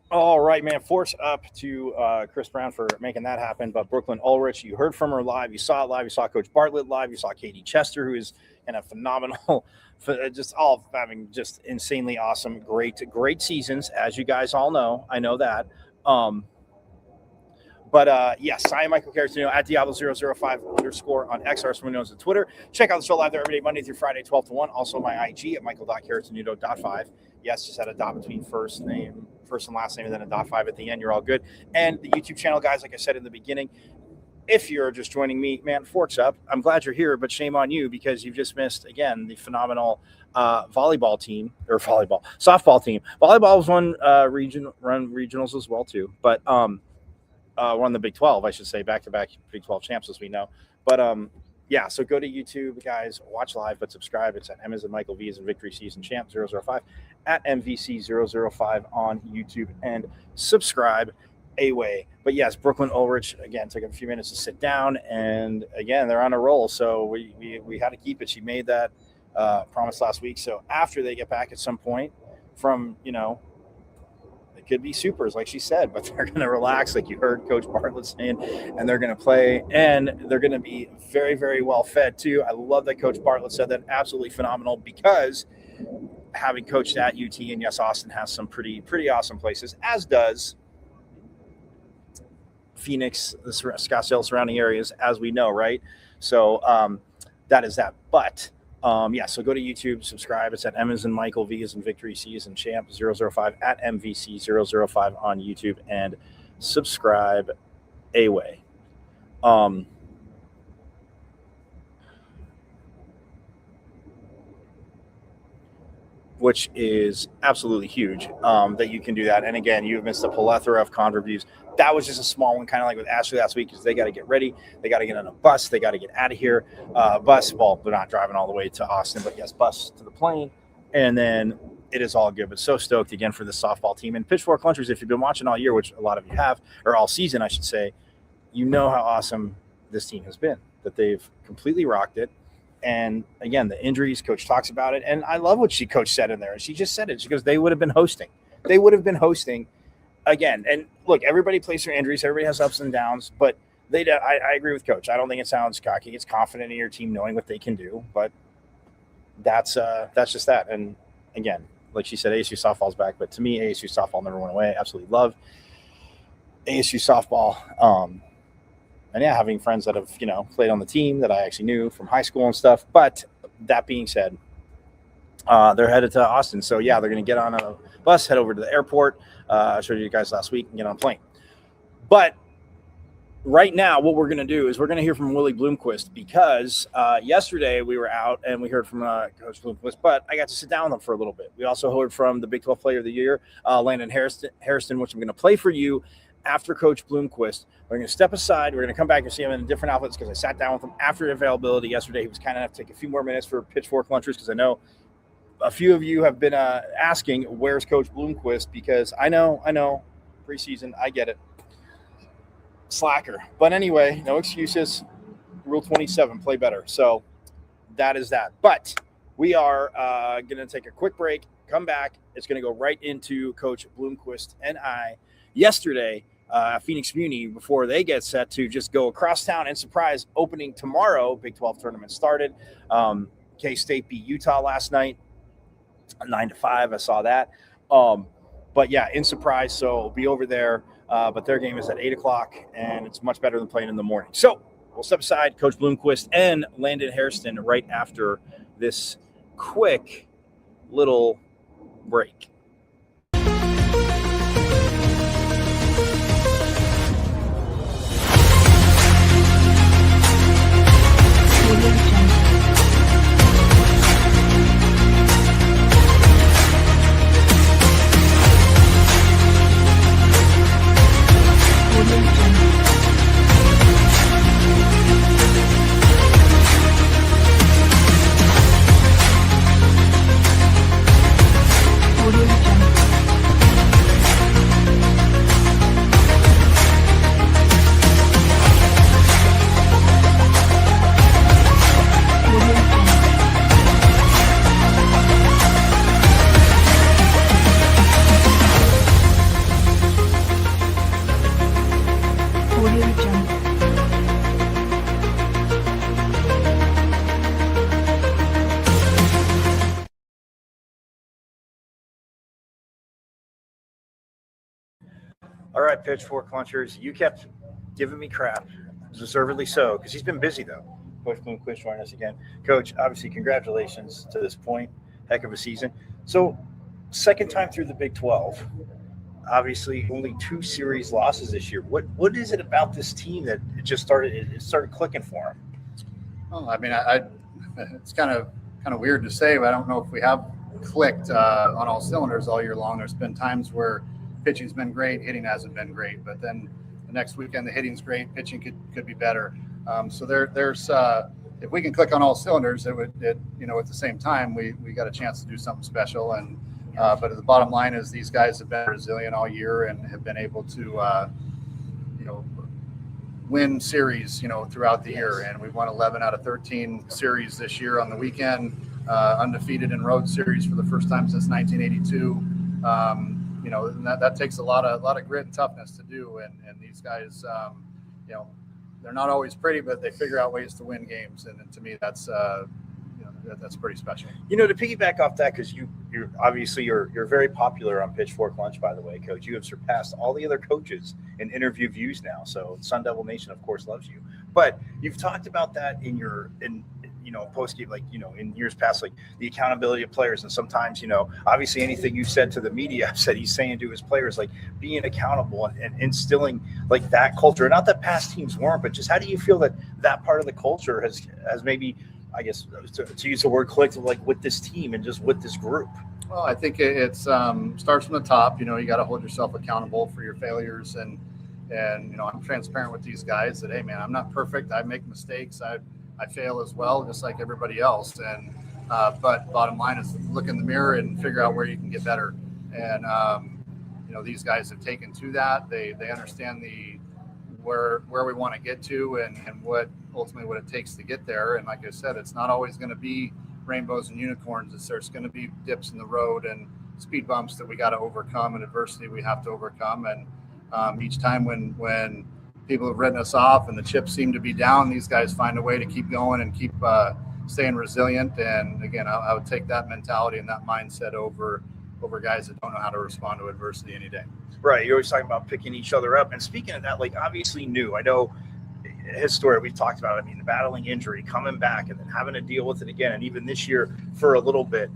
All right, man. Force up to Chris Brown for making that happen. But Brooklyn Ulrich, you heard from her live. You saw it live. You saw Coach Bartlett live. You saw Katie Chester, who is in a phenomenal, just all having just insanely awesome, great seasons, as you guys all know. I know that. But yes, I am Michael Caratino at Diablo005_ on X, someone knows on Twitter. Check out the show live there every day, Monday through Friday, 12 to 1. Also my IG at Michael.Caratinudo.5. Yes, just had a dot between first and last name, and then a .5 at the end. You're all good. And the YouTube channel, guys, like I said in the beginning, if you're just joining me, man, forks up. I'm glad you're here, but shame on you because you've just missed, again, the phenomenal softball team. Volleyball was run regionals as well, too. But won the Big 12, I should say, back-to-back Big 12 champs, as we know. But yeah, so go to YouTube, guys, watch live, but subscribe. It's at M as in Michael, V as in Victory, C as in Champ 005, at MVC005 on YouTube, and subscribe away. But yes, Brooklyn Ulrich, again, took a few minutes to sit down, and again, they're on a roll, so we had to keep it. She made that promise last week. So after they get back at some point from, it could be supers, like she said, but they're going to relax, like you heard Coach Bartlett saying, and they're going to play, and they're going to be very, very well fed too. I love that Coach Bartlett said that. Absolutely phenomenal, because having coached at UT, and yes, Austin has some pretty awesome places, as does Phoenix, the Scottsdale surrounding areas, as we know, right? So that is that. But yeah, so go to YouTube, subscribe. It's at M as in Michael, V as in Victory, C as in Champ 005, at MVC005 on YouTube, and subscribe away. Which is absolutely huge that you can do that. And again, you've missed a plethora of Con reviews. That was just a small one, kind of like with Ashley last week, because they got to get ready. They got to get on a bus. They got to get out of here. Bus, well, they're not driving all the way to Austin, but yes, bus to the plane. And then it is all good. But so stoked again for the softball team. And Pitchfork Lunchers, if you've been watching all year, which a lot of you have, or all season, I should say, you know how awesome this team has been, that they've completely rocked it. And again, the injuries, coach talks about it. And I love what coach said in there. And she just said it. She goes, they would have been hosting. They would have been hosting again. And look, everybody plays through injuries. Everybody has ups and downs. But I agree with coach. I don't think it sounds cocky. It's confident in your team knowing what they can do. But that's just that. And again, like she said, ASU softball's back. But to me, ASU softball never went away. I absolutely love ASU softball. And yeah, having friends that have, played on the team that I actually knew from high school and stuff. But that being said, they're headed to Austin. So yeah, they're going to get on a bus, head over to the airport. I showed you guys last week, and get on a plane. But right now, what we're going to do is we're going to hear from Willie Bloomquist, because yesterday we were out and we heard from Coach Bloomquist, but I got to sit down with him for a little bit. We also heard from the Big 12 Player of the Year, Landon Harrison, which I'm going to play for you after Coach Bloomquist. We're going to step aside. We're going to come back and see him in different outfits, because I sat down with him after availability yesterday. He was kind enough to take a few more minutes for Pitchfork Lunchers, because I know a few of you have been asking, where's Coach Bloomquist? Because I know, preseason, I get it. Slacker. But anyway, no excuses. Rule 27, play better. So that is that. But we are going to take a quick break, come back. It's going to go right into Coach Bloomquist and I yesterday, Phoenix Muni, before they get set to just go across town and surprise opening tomorrow. Big 12 tournament started. K-State beat Utah last night, 9-5. I saw that. But yeah, in surprise. So we'll be over there. But their game is at 8:00, and it's much better than playing in the morning. So we'll step aside, Coach Bloomquist and Landon Hairston, right after this quick little break. All right, Pitchfork Lunchers, you kept giving me crap, deservedly so, because he's been busy, though. Coach Bloomquist joining us again. Coach, obviously, congratulations to this point. Heck of a season. So, second time through the Big 12. Obviously, only 2 series losses this year. What is it about this team that it started clicking for him? Well, I mean, it's kind of weird to say, but I don't know if we have clicked on all cylinders all year long. There's been times where pitching's been great, hitting hasn't been great, but then the next weekend the hitting's great, pitching could be better. So there's if we can click on all cylinders, at the same time we got a chance to do something special. And but the bottom line is these guys have been resilient all year and have been able to win series throughout the year. And we've won 11 out of 13 series this year on the weekend, undefeated in road series for the first time since 1982. And that takes a lot of grit and toughness to do. And these guys, they're not always pretty, but they figure out ways to win games. And to me, that's pretty special. To piggyback off that, because you're obviously you're very popular on Pitchfork Lunch, by the way, Coach. You have surpassed all the other coaches in interview views now. So Sun Devil Nation, of course, loves you. But you've talked about that in post game, in years past, like the accountability of players. And sometimes, obviously anything you've said to the media, I've said he's saying to his players, like being accountable and instilling like that culture. Not that past teams weren't, but just how do you feel that part of the culture has maybe, I guess, to use the word, clicked like with this team and just with this group? Well, I think it starts from the top. You got to hold yourself accountable for your failures, and I'm transparent with these guys that, hey man, I'm not perfect. I make mistakes. I fail as well, just like everybody else. And but bottom line is look in the mirror and figure out where you can get better. And these guys have taken to that. They understand where we want to get to and what ultimately what it takes to get there. And like I said, it's not always going to be rainbows and unicorns. There's going to be dips in the road and speed bumps that we got to overcome and adversity we have to overcome. And each time when people have written us off and the chips seem to be down, these guys find a way to keep going and keep staying resilient. And again, I would take that mentality and that mindset over guys that don't know how to respond to adversity any day. Right. You're always talking about picking each other up. And speaking of that, like obviously new, I know his story we've talked about. I mean, the battling injury, coming back and then having to deal with it again. And even this year for a little bit.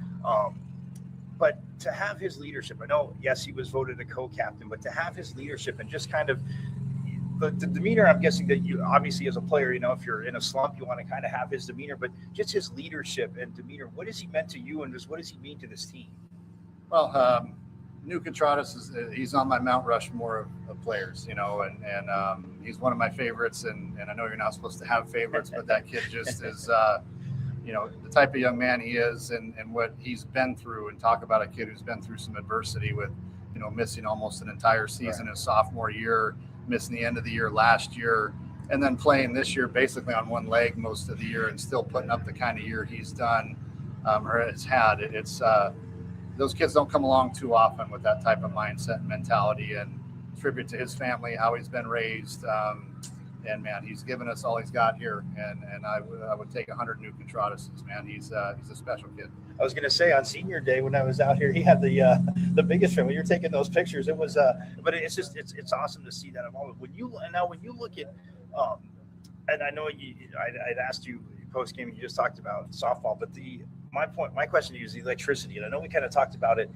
But to have his leadership, I know, yes, he was voted a co-captain, but to have his leadership and just kind of the demeanor, I'm guessing that you obviously as a player, if you're in a slump, you want to kind of have his demeanor, but just his leadership and demeanor, what has he meant to you and just what does he mean to this team? Well, New Contradas he's on my Mount Rushmore of players, and he's one of my favorites. And I know you're not supposed to have favorites, but that kid just is, the type of young man he is and what he's been through. And talk about a kid who's been through some adversity with, missing almost an entire season his sophomore year, missing the end of the year last year, and then playing this year basically on one leg most of the year and still putting up the kind of year he's done or has had. It's those kids don't come along too often with that type of mindset and mentality, and tribute to his family, how he's been raised. And man, he's given us all he's got here. And I would take 100 New Contradas, man. He's a special kid. I was going to say on senior day when I was out here, he had the biggest family. You're taking those pictures. It was, but it's just, it's awesome to see that involvement. When you look at, and I know I'd asked you post game, you just talked about softball, but my question to you is the electricity. And I know we kind of talked about it,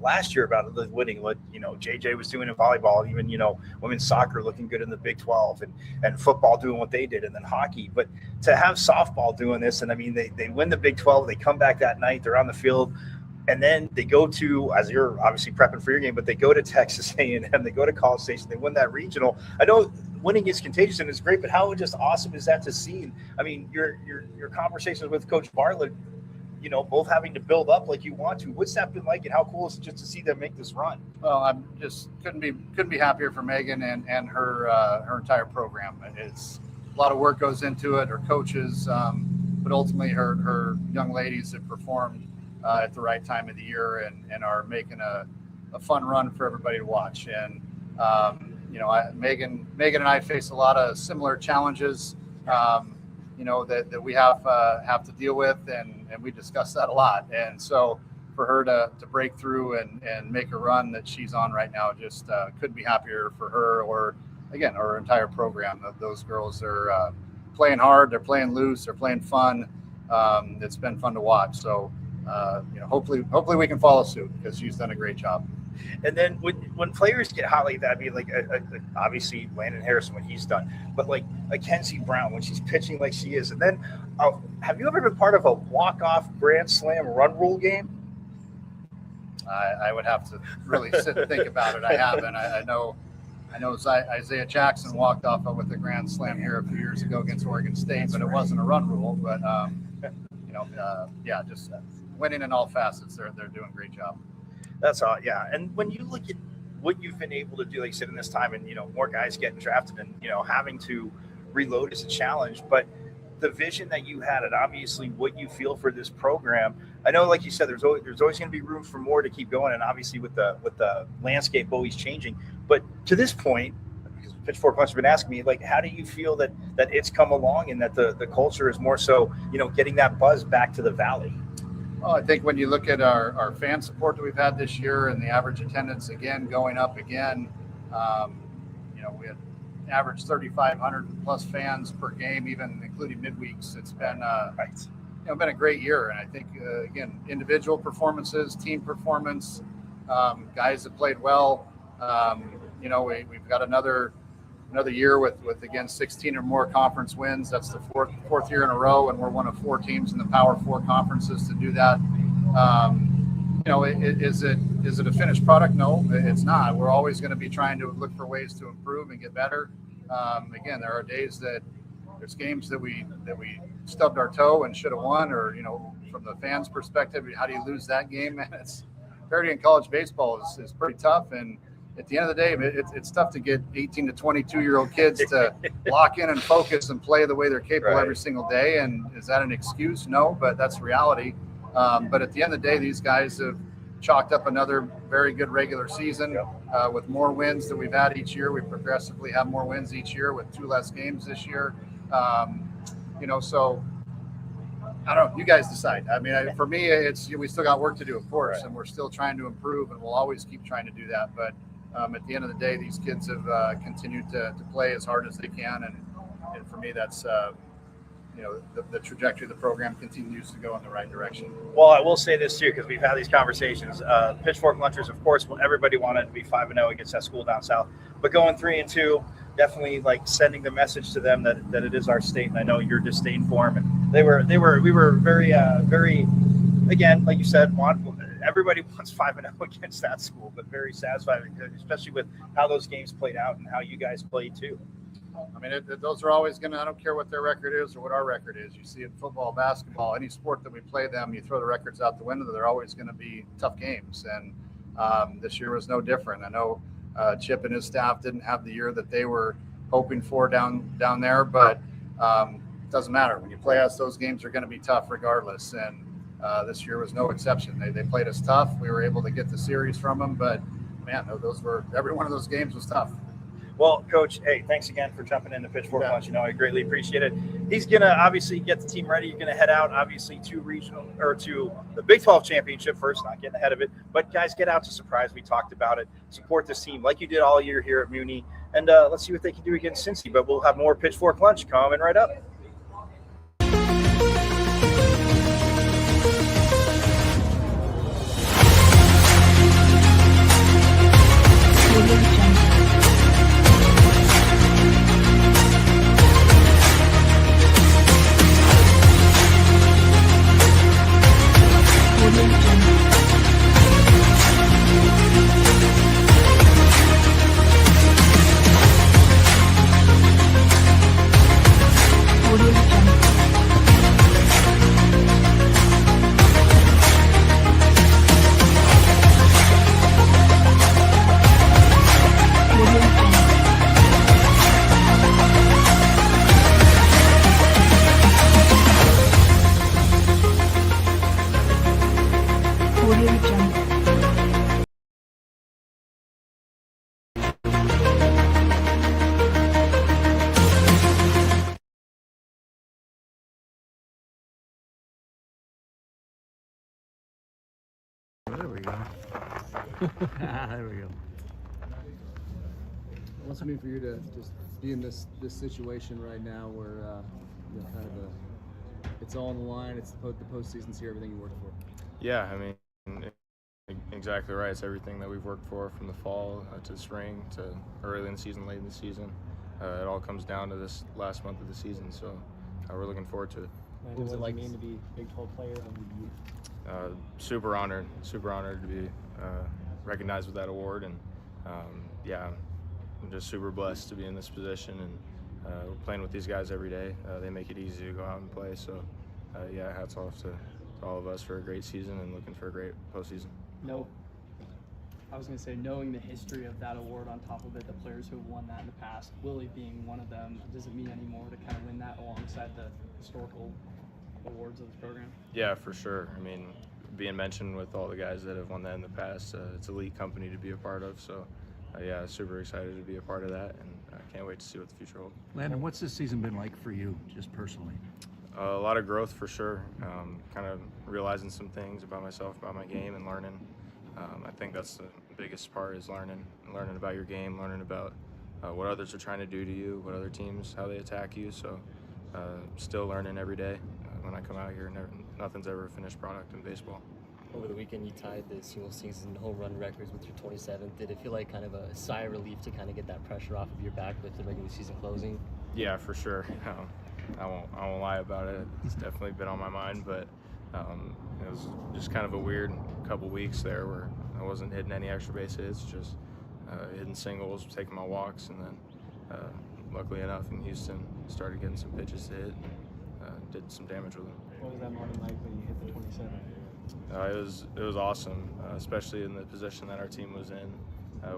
last year about the winning, what, JJ was doing in volleyball, even, women's soccer looking good in the Big 12 and football doing what they did. And then hockey, but to have softball doing this, and I mean, they win the Big 12, they come back that night, they're on the field, and then they go to, as you're obviously prepping for your game, but they go to Texas A&M, they go to College Station, they win that regional. I know winning is contagious and it's great, but how just awesome is that to see? I mean, your conversations with Coach Bartlett, both having to build up like you want to. What's that been like, and how cool is it just to see them make this run? Well, I'm just couldn't be happier for Megan and her entire program. It's a lot of work goes into it. Her coaches, but ultimately her young ladies have performed at the right time of the year and are making a fun run for everybody to watch. And Megan and I face a lot of similar challenges. That we have to deal with, and we discuss that a lot. And so for her to break through and make a run that she's on right now, just couldn't be happier for her, or again, our entire program. Those girls are playing hard, they're playing loose, they're playing fun. It's been fun to watch. So hopefully we can follow suit, because she's done a great job. And then when players get hot like that, I mean, like obviously Landon Harrison, what he's done, but like a Kenzie Brown when she's pitching like she is. And then have you ever been part of a walk-off grand slam run rule game? I would have to really sit and think about it. I haven't. I know I know Isaiah Jackson walked off with a grand slam here a few years ago against Oregon State, but it wasn't a run rule. But just winning in all facets. They're doing a great job. That's all. Yeah. And when you look at what you've been able to do, like you said, in this time, and more guys getting drafted, and having to reload is a challenge, but the vision that you had, and obviously what you feel for this program, I know, like you said, there's always going to be room for more to keep going, and obviously with the landscape always changing. But to this point, because Pitchfork Lunch has been asking me, like, how do you feel that it's come along, and that the culture is more so, getting that buzz back to the Valley? Well, I think when you look at our fan support that we've had this year, and the average attendance again going up again, we had average 3,500 plus fans per game, even including midweeks. It's been been a great year, and I think again, individual performances, team performance, guys that played well. We've got another year with again 16 or more conference wins. That's the fourth year in a row, and we're one of 4 teams in the Power 4 conferences to do that. Is it a finished product? No, it's not. We're always going to be trying to look for ways to improve and get better. Again, there are days that there's games that we stubbed our toe and should have won, or from the fans' perspective, how do you lose that game? And it's parity in college baseball is pretty tough. And at the end of the day, it's tough to get 18 to 22-year-old kids to lock in and focus and play the way they're capable every single day. And is that an excuse? No, but that's reality. But at the end of the day, these guys have chalked up another very good regular season with more wins than we've had each year. We progressively have more wins each year with 2 less games this year. So I don't know. You guys decide. I mean, for me, we still got work to do, of course, and we're still trying to improve, and we'll always keep trying to do that. But at the end of the day, these kids have continued to play as hard as they can, and for me, that's the trajectory of the program continues to go in the right direction. Well, I will say this too, because we've had these conversations. Pitchfork Lunchers, of course, everybody wanted to be 5-0 against that school down south, but going 3-2, definitely like sending the message to them that it is our state, and I know your disdain for them. And we were very, very, again, like you said, everybody wants 5-0 against that school, but very satisfied, especially with how those games played out and how you guys played too. I mean, those are always going to, I don't care what their record is or what our record is. You see it in football, basketball, any sport that we play them, you throw the records out the window, they're always going to be tough games. And this year was no different. I know Chip and his staff didn't have the year that they were hoping for down there, but it doesn't matter. When you play us, those games are going to be tough regardless. And this year was no exception. They played us tough. We were able to get the series from them, but man, every one of those games was tough. Well, Coach, hey, thanks again for jumping into Pitchfork Lunch. I greatly appreciate it. He's going to obviously get the team ready. You're going to head out, obviously, to the Big 12 championship first, not getting ahead of it. But, guys, get out to Surprise. We talked about it. Support this team like you did all year here at Muni. And let's see what they can do against Cincy. But we'll have more Pitchfork Lunch coming right up. There we go. There we go. What's it mean for you to just be in this situation right now where it's all on the line, it's the postseason's here, everything you worked for? Yeah, I mean, exactly right. It's everything that we've worked for from the fall to spring to early in the season, late in the season. It all comes down to this last month of the season, so we're looking forward to it. What was it like to be a Big 12 player of the year? Super honored to be recognized with that award, and I'm just super blessed to be in this position, and playing with these guys every day. They make it easy to go out and play. So, yeah, hats off to all of us for a great season and looking for a great postseason. No, I was going to say, knowing the history of that award on top of it, the players who have won that in the past, Willie being one of them, does it mean any more to kind of win that alongside the historical awards of this program? Yeah, for sure. I mean, being mentioned with all the guys that have won that in the past, it's elite company to be a part of. So, yeah, super excited to be a part of that, and I can't wait to see what the future holds. Landon, what's this season been like for you, just personally? A lot of growth for sure. Kind of realizing some things about myself, about my game, and learning. I think that's the biggest part is learning about your game, learning about what others are trying to do to you, what other teams, how they attack you. So still learning every day. When I come out here, nothing's ever a finished product in baseball. Over the weekend, you tied the single season home run records with your 27th. Did it feel like kind of a sigh of relief to kind of get that pressure off of your back with the regular season closing? Yeah, for sure. I won't lie about it. It's definitely been on my mind, but it was just kind of a weird couple weeks there where I wasn't hitting any extra base hits, just hitting singles, taking my walks, and then luckily enough in Houston started getting some pitches to hit and did some damage with them. What was that morning like when you hit the 27? It was awesome, especially in the position that our team was in.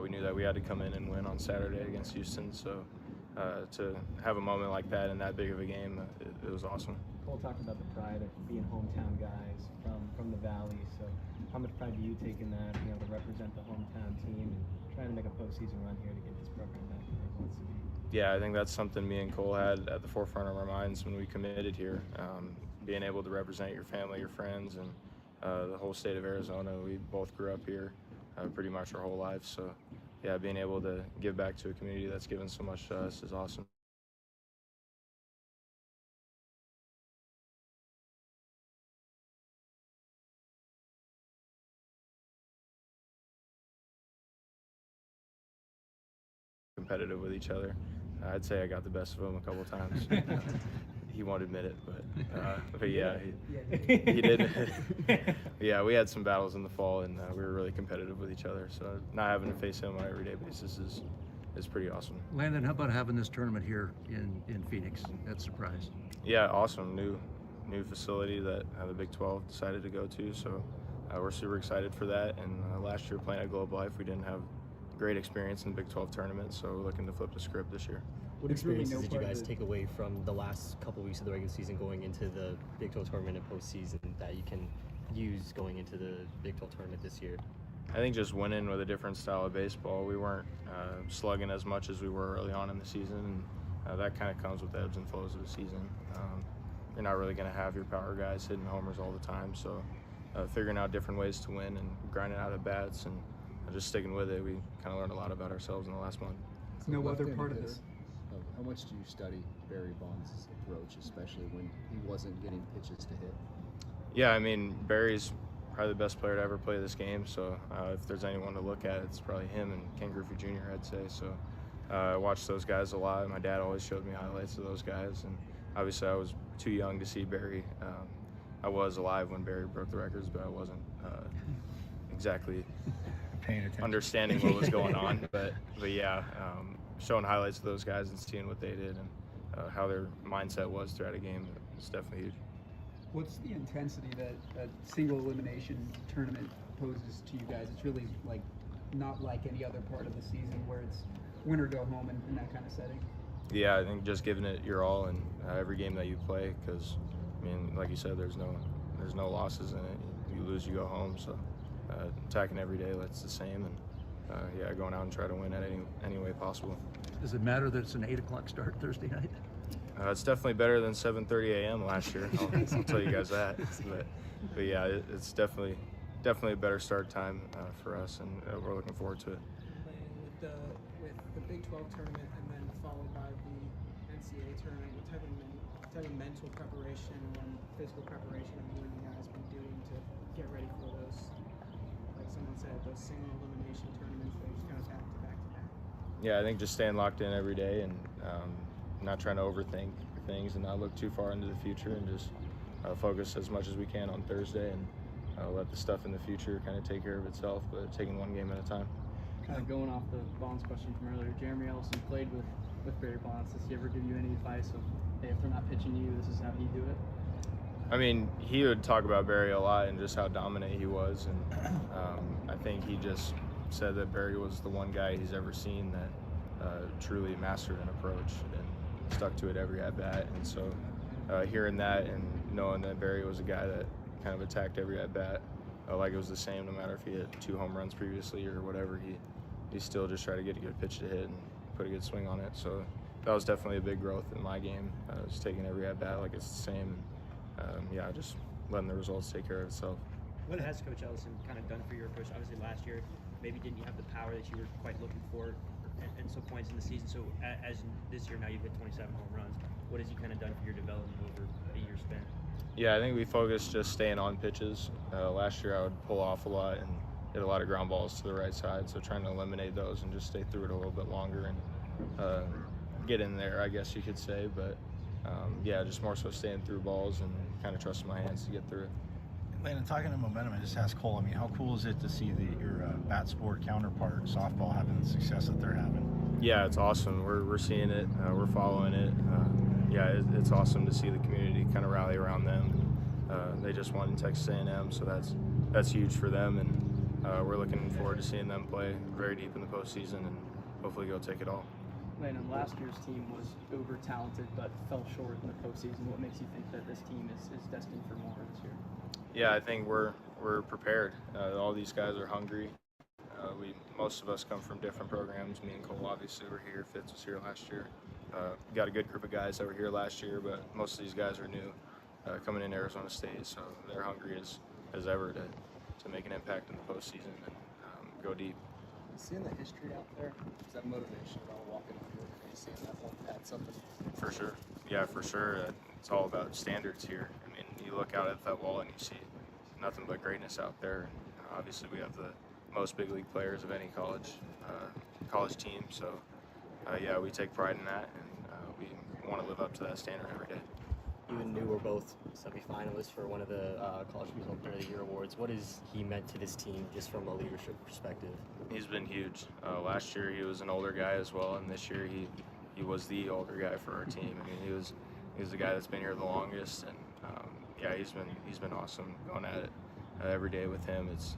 We knew that we had to come in and win on Saturday against Houston, so to have a moment like that in that big of a game, it was awesome. Cole talked about the pride of being hometown guys from the Valley. So how much pride do you take in that, being able to represent the hometown team and trying to make a postseason run here to get this program back where it wants to be? Yeah, I think that's something me and Cole had at the forefront of our minds when we committed here. Being able to represent your family, your friends, and the whole state of Arizona. We both grew up here pretty much our whole lives. So yeah, being able to give back to a community that's given so much to us is awesome. Competitive with each other. I'd say I got the best of him a couple times. He won't admit it, but yeah, he did. Yeah, we had some battles in the fall, and we were really competitive with each other. So not having to face him on an everyday basis is pretty awesome. Landon, how about having this tournament here in Phoenix? That's a surprise. Yeah, awesome. New facility that the Big 12 decided to go to. So we're super excited for that. And last year playing at Globe Life, we didn't have great experience in the Big 12 tournament. So we're looking to flip the script this year. What experiences did you guys take away from the last couple weeks of the regular season going into the Big 12 tournament and postseason that you can use going into the Big 12 tournament this year? I think just winning with a different style of baseball. We weren't slugging as much as we were early on in the season, and that kind of comes with the ebbs and flows of the season. You're not really going to have your power guys hitting homers all the time, so figuring out different ways to win and grinding out at bats and just sticking with it, we kind of learned a lot about ourselves in the last month. No other part of this. How much do you study Barry Bonds' approach, especially when he wasn't getting pitches to hit? Yeah, I mean, Barry's probably the best player to ever play this game, so if there's anyone to look at, it's probably him and Ken Griffey Jr., I'd say. So I watched those guys a lot. My dad always showed me highlights of those guys, and obviously I was too young to see Barry. I was alive when Barry broke the records, but I wasn't exactly understanding what was going on. But yeah, showing highlights of those guys and seeing what they did and how their mindset was throughout a game is definitely huge. What's the intensity that a single elimination tournament poses to you guys? It's really like not like any other part of the season where it's win or go home in that kind of setting. Yeah, I think just giving it your all in every game that you play, because I mean, like you said, there's no losses in it. You lose, you go home. So attacking every day, that's the same, and yeah, going out and try to win at any way possible. Does it matter that it's an 8 o'clock start Thursday night? It's definitely better than 7:30 a.m. last year. I'll tell you guys that. But yeah, it's definitely a better start time for us, and we're looking forward to it. With the Big 12 tournament and then followed by the NCAA tournament, what type of mental preparation and physical preparation have you and the guys been doing to get ready for those, like someone said, those single elimination tournaments where you just kind of back to back to back? Yeah, I think just staying locked in every day and not trying to overthink things and not look too far into the future, and just focus as much as we can on Thursday and let the stuff in the future kind of take care of itself, but taking one game at a time. Kind of going off the Bonds question from earlier, Jeremy Ellison played with Barry Bonds. Does he ever give you any advice of, hey, if they're not pitching to you, this is how you do it? I mean, he would talk about Barry a lot and just how dominant he was, and I think he just said that Barry was the one guy he's ever seen that truly mastered an approach and stuck to it every at bat. And so hearing that and knowing that Barry was a guy that kind of attacked every at bat like it was the same, no matter if he hit 2 home runs previously or whatever, he still just tried to get a good pitch to hit and put a good swing on it. So that was definitely a big growth in my game, just taking every at bat like it's the same. Yeah, just letting the results take care of itself. What has Coach Ellison kind of done for your approach? Obviously, last year, maybe didn't you have the power that you were quite looking for at some points in the season? So as this year now, you've hit 27 home runs. What has he kind of done for your development over a year spent? Yeah, I think we focused just staying on pitches. Last year, I would pull off a lot and hit a lot of ground balls to the right side. So trying to eliminate those and just stay through it a little bit longer and get in there, I guess you could say. But yeah, just more so staying through balls and kind of trusting my hands to get through it. Landon, talking to momentum, I just asked Cole, I mean, how cool is it to see your bat sport counterpart, softball, having the success that they're having? Yeah, it's awesome. We're seeing it. We're following it. Yeah, it's awesome to see the community kind of rally around them. They just won in Texas A&M, so that's huge for them, and we're looking forward to seeing them play very deep in the postseason and hopefully go take it all. Landon, last year's team was uber talented but fell short in the postseason. What makes you think that this team is destined for more this year? Yeah, I think we're prepared. All these guys are hungry. Most of us come from different programs. Me and Cole obviously were here. Fitz was here last year. Got a good group of guys that were here last year, but most of these guys are new coming into Arizona State, so they're hungry as ever to make an impact in the postseason and go deep. Seeing the history out there, is that motivation at all walking up here? Are you seeing that one add something? For sure. Yeah, for sure. It's all about standards here. I mean, you look out at that wall and you see nothing but greatness out there. Obviously, we have the most big league players of any college team. So, yeah, we take pride in that, and we want to live up to that standard every day. You and New were both semifinalists for one of the College Baseball Player of the Year awards. What has he meant to this team, just from a leadership perspective? He's been huge. Last year he was an older guy as well, and this year he was the older guy for our team. I mean, he was the guy that's been here the longest, and yeah, he's been awesome going at it every day with him. It's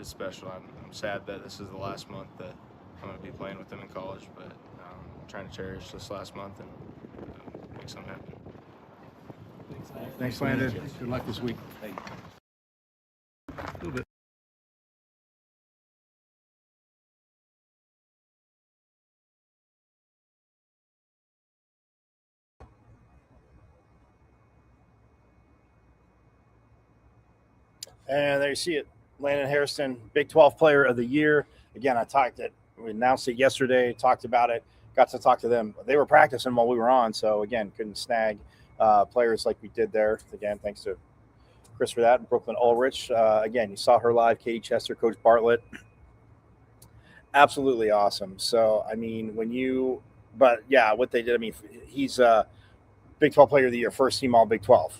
special. I'm sad that this is the last month that I'm going to be playing with him in college, but I'm trying to cherish this last month and make something happen. Thanks, Landon. Good luck this week. A little bit. And there you see it. Landon Harrison, Big 12 Player of the Year. Again, we announced it yesterday, talked about it, got to talk to them. They were practicing while we were on, so again, couldn't snag players like we did there. Again, thanks to Chris for that, and Brooklyn Ulrich. Again, you saw her live, Katie Chester, Coach Bartlett. Absolutely awesome. So, I mean, but yeah, what they did, I mean, he's a Big 12 Player of the Year, first team all Big 12.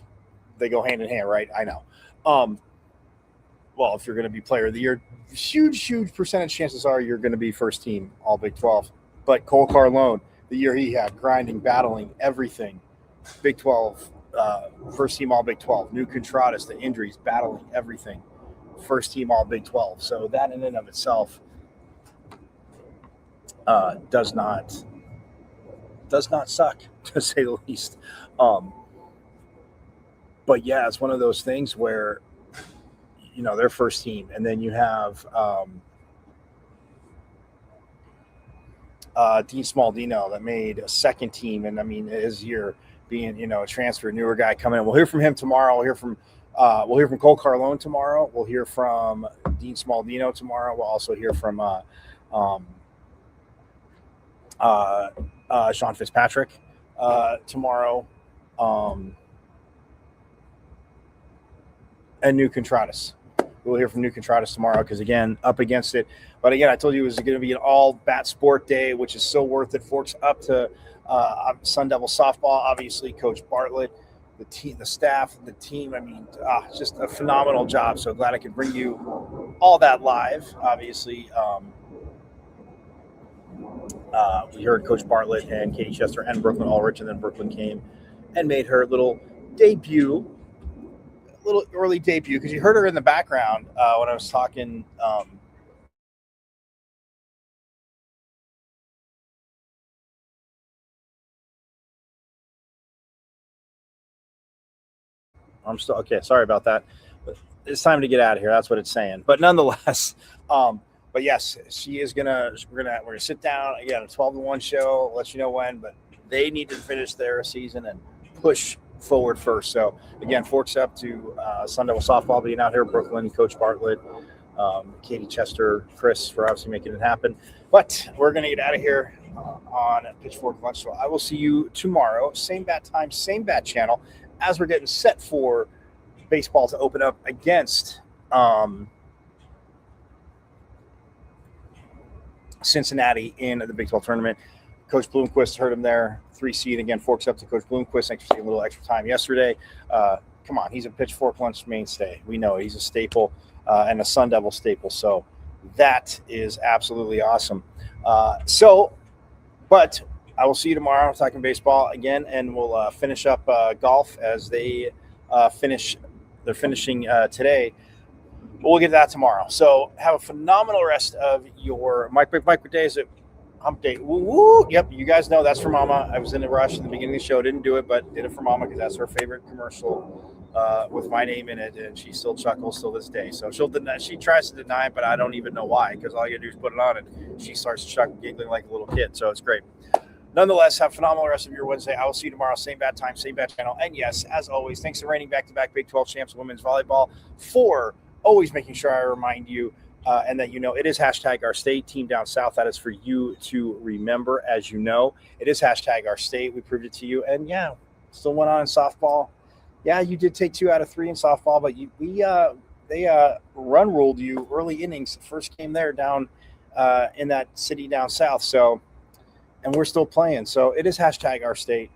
They go hand in hand, right? I know. Well, if you're going to be Player of the Year, huge percentage chances are you're going to be first team all Big 12. But Cole Carlone, the year he had, grinding, battling, everything, Big 12, first team all Big 12. New Contradas, the injuries, battling, everything, first team all Big 12. So that in and of itself does not suck, to say the least. But yeah, it's one of those things where, you know, their first team, and then you have Dean Smaldino that made a second team, and I mean his year being, you know, a transfer, newer guy coming in. We'll hear from him tomorrow. We'll hear from Cole Carlone tomorrow. We'll hear from Dean Smaldino tomorrow. We'll also hear from Sean Fitzpatrick tomorrow, and New Contradas. We'll hear from New Contradas tomorrow because, again, up against it. But, again, I told you it was going to be an all-bat sport day, which is so worth it. Forks up to Sun Devil softball, obviously, Coach Bartlett, the team, the staff, the team. I mean, just a phenomenal job. So glad I could bring you all that live, obviously. We heard Coach Bartlett and Katie Chester and Brooklyn Ulrich, and then Brooklyn came and made her little debut, little early debut, because you heard her in the background when I was talking. I'm still okay. Sorry about that. But it's time to get out of here. That's what it's saying. But nonetheless, but yes, she is gonna. We're gonna sit down again. A 12-1 show. Let you know when. But they need to finish their season and push forward first. So again, forks up to Sun Devil softball being out here. Brooklyn, Coach Bartlett, Katie Chester, Chris for obviously making it happen. But we're gonna get out of here on Pitchfork Lunch. So I will see you tomorrow. Same bat time, same bat channel, as we're getting set for baseball to open up against Cincinnati in the Big 12 tournament. Coach Bloomquist heard him there, 3 seed. Again, forks up to Coach Bloomquist. Thanks for taking a little extra time yesterday. Come on, he's a Pitchfork Lunch mainstay. We know he's a staple and a Sun Devil staple. So that is absolutely awesome. But I will see you tomorrow talking baseball again, and we'll finish up golf as they finish. They're finishing today. But we'll get to that tomorrow. So have a phenomenal rest of your micro days. Hump day. Woo, woo. Yep, you guys know that's for Mama. I was in a rush in the beginning of the show. Didn't do it, but did it for Mama because that's her favorite commercial with my name in it, and she still chuckles till this day. So she'll deny. She tries to deny it, but I don't even know why, because all you gotta do is put it on, and she starts giggling like a little kid. So it's great. Nonetheless, have a phenomenal rest of your Wednesday. I will see you tomorrow. Same bad time, same bad channel. And yes, as always, thanks to reigning back-to-back Big 12 champs women's volleyball for always making sure I remind you and that you know it is hashtag our state team down south. That is for you to remember. As you know, it is hashtag our state. We proved it to you. And yeah, still went on in softball. Yeah, you did take 2 out of 3 in softball, but they run ruled you early innings. First game there down in that city down south. So, and we're still playing. So it is hashtag our state.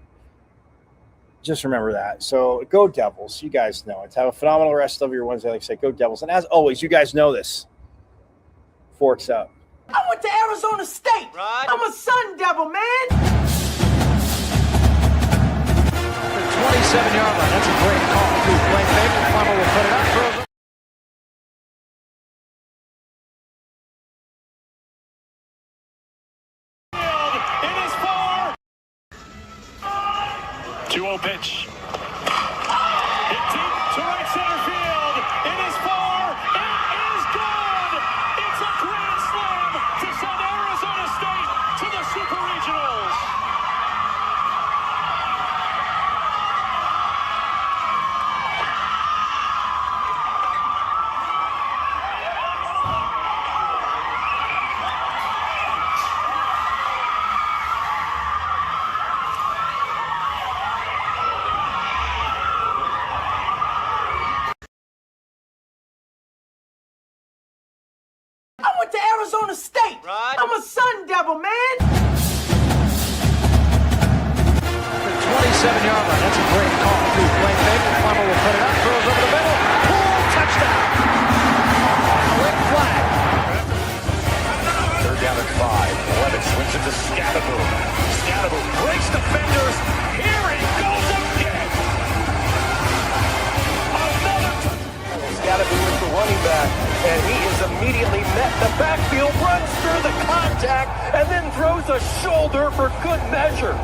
Just remember that. So go Devils. You guys know it. Have a phenomenal rest of your Wednesday. Like I said, go Devils. And as always, you guys know this. Forks up. I went to Arizona State. Right. I'm a Sun Devil, man. 27-yard line. That's a great call. Play fake. Funnel will put it up. Throws it. It is 4. 2-0 pitch. Hit deep to right center field. It is 4. It is good. It's a grand slam to send Arizona State to the Super Regionals. I went to Arizona State. Right. I'm a Sun Devil, man. 27-yard line. That's a great call. Play fake. Funnel will put it up. Throws over the middle. Pull. Touchdown. Quick flag. 3rd down and 5. Levitt swings it to Scadaboo. Scadaboo breaks defenders. Here he goes again. Scadaboo is the running back, and he is immediately met in the backfield, runs through the contact, and then throws a shoulder for good measure.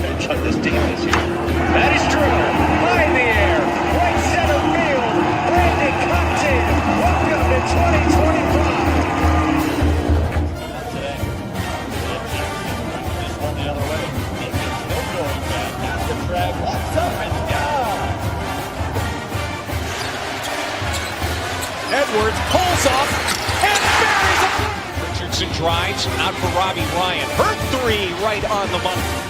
Bench on this team this year. That is true. High in the air. Right center field. Brandon comes in. Welcome to 2025. Edwards pulls off and buries it. Richardson drives out for Robbie Ryan. Hurt 3 right on the money.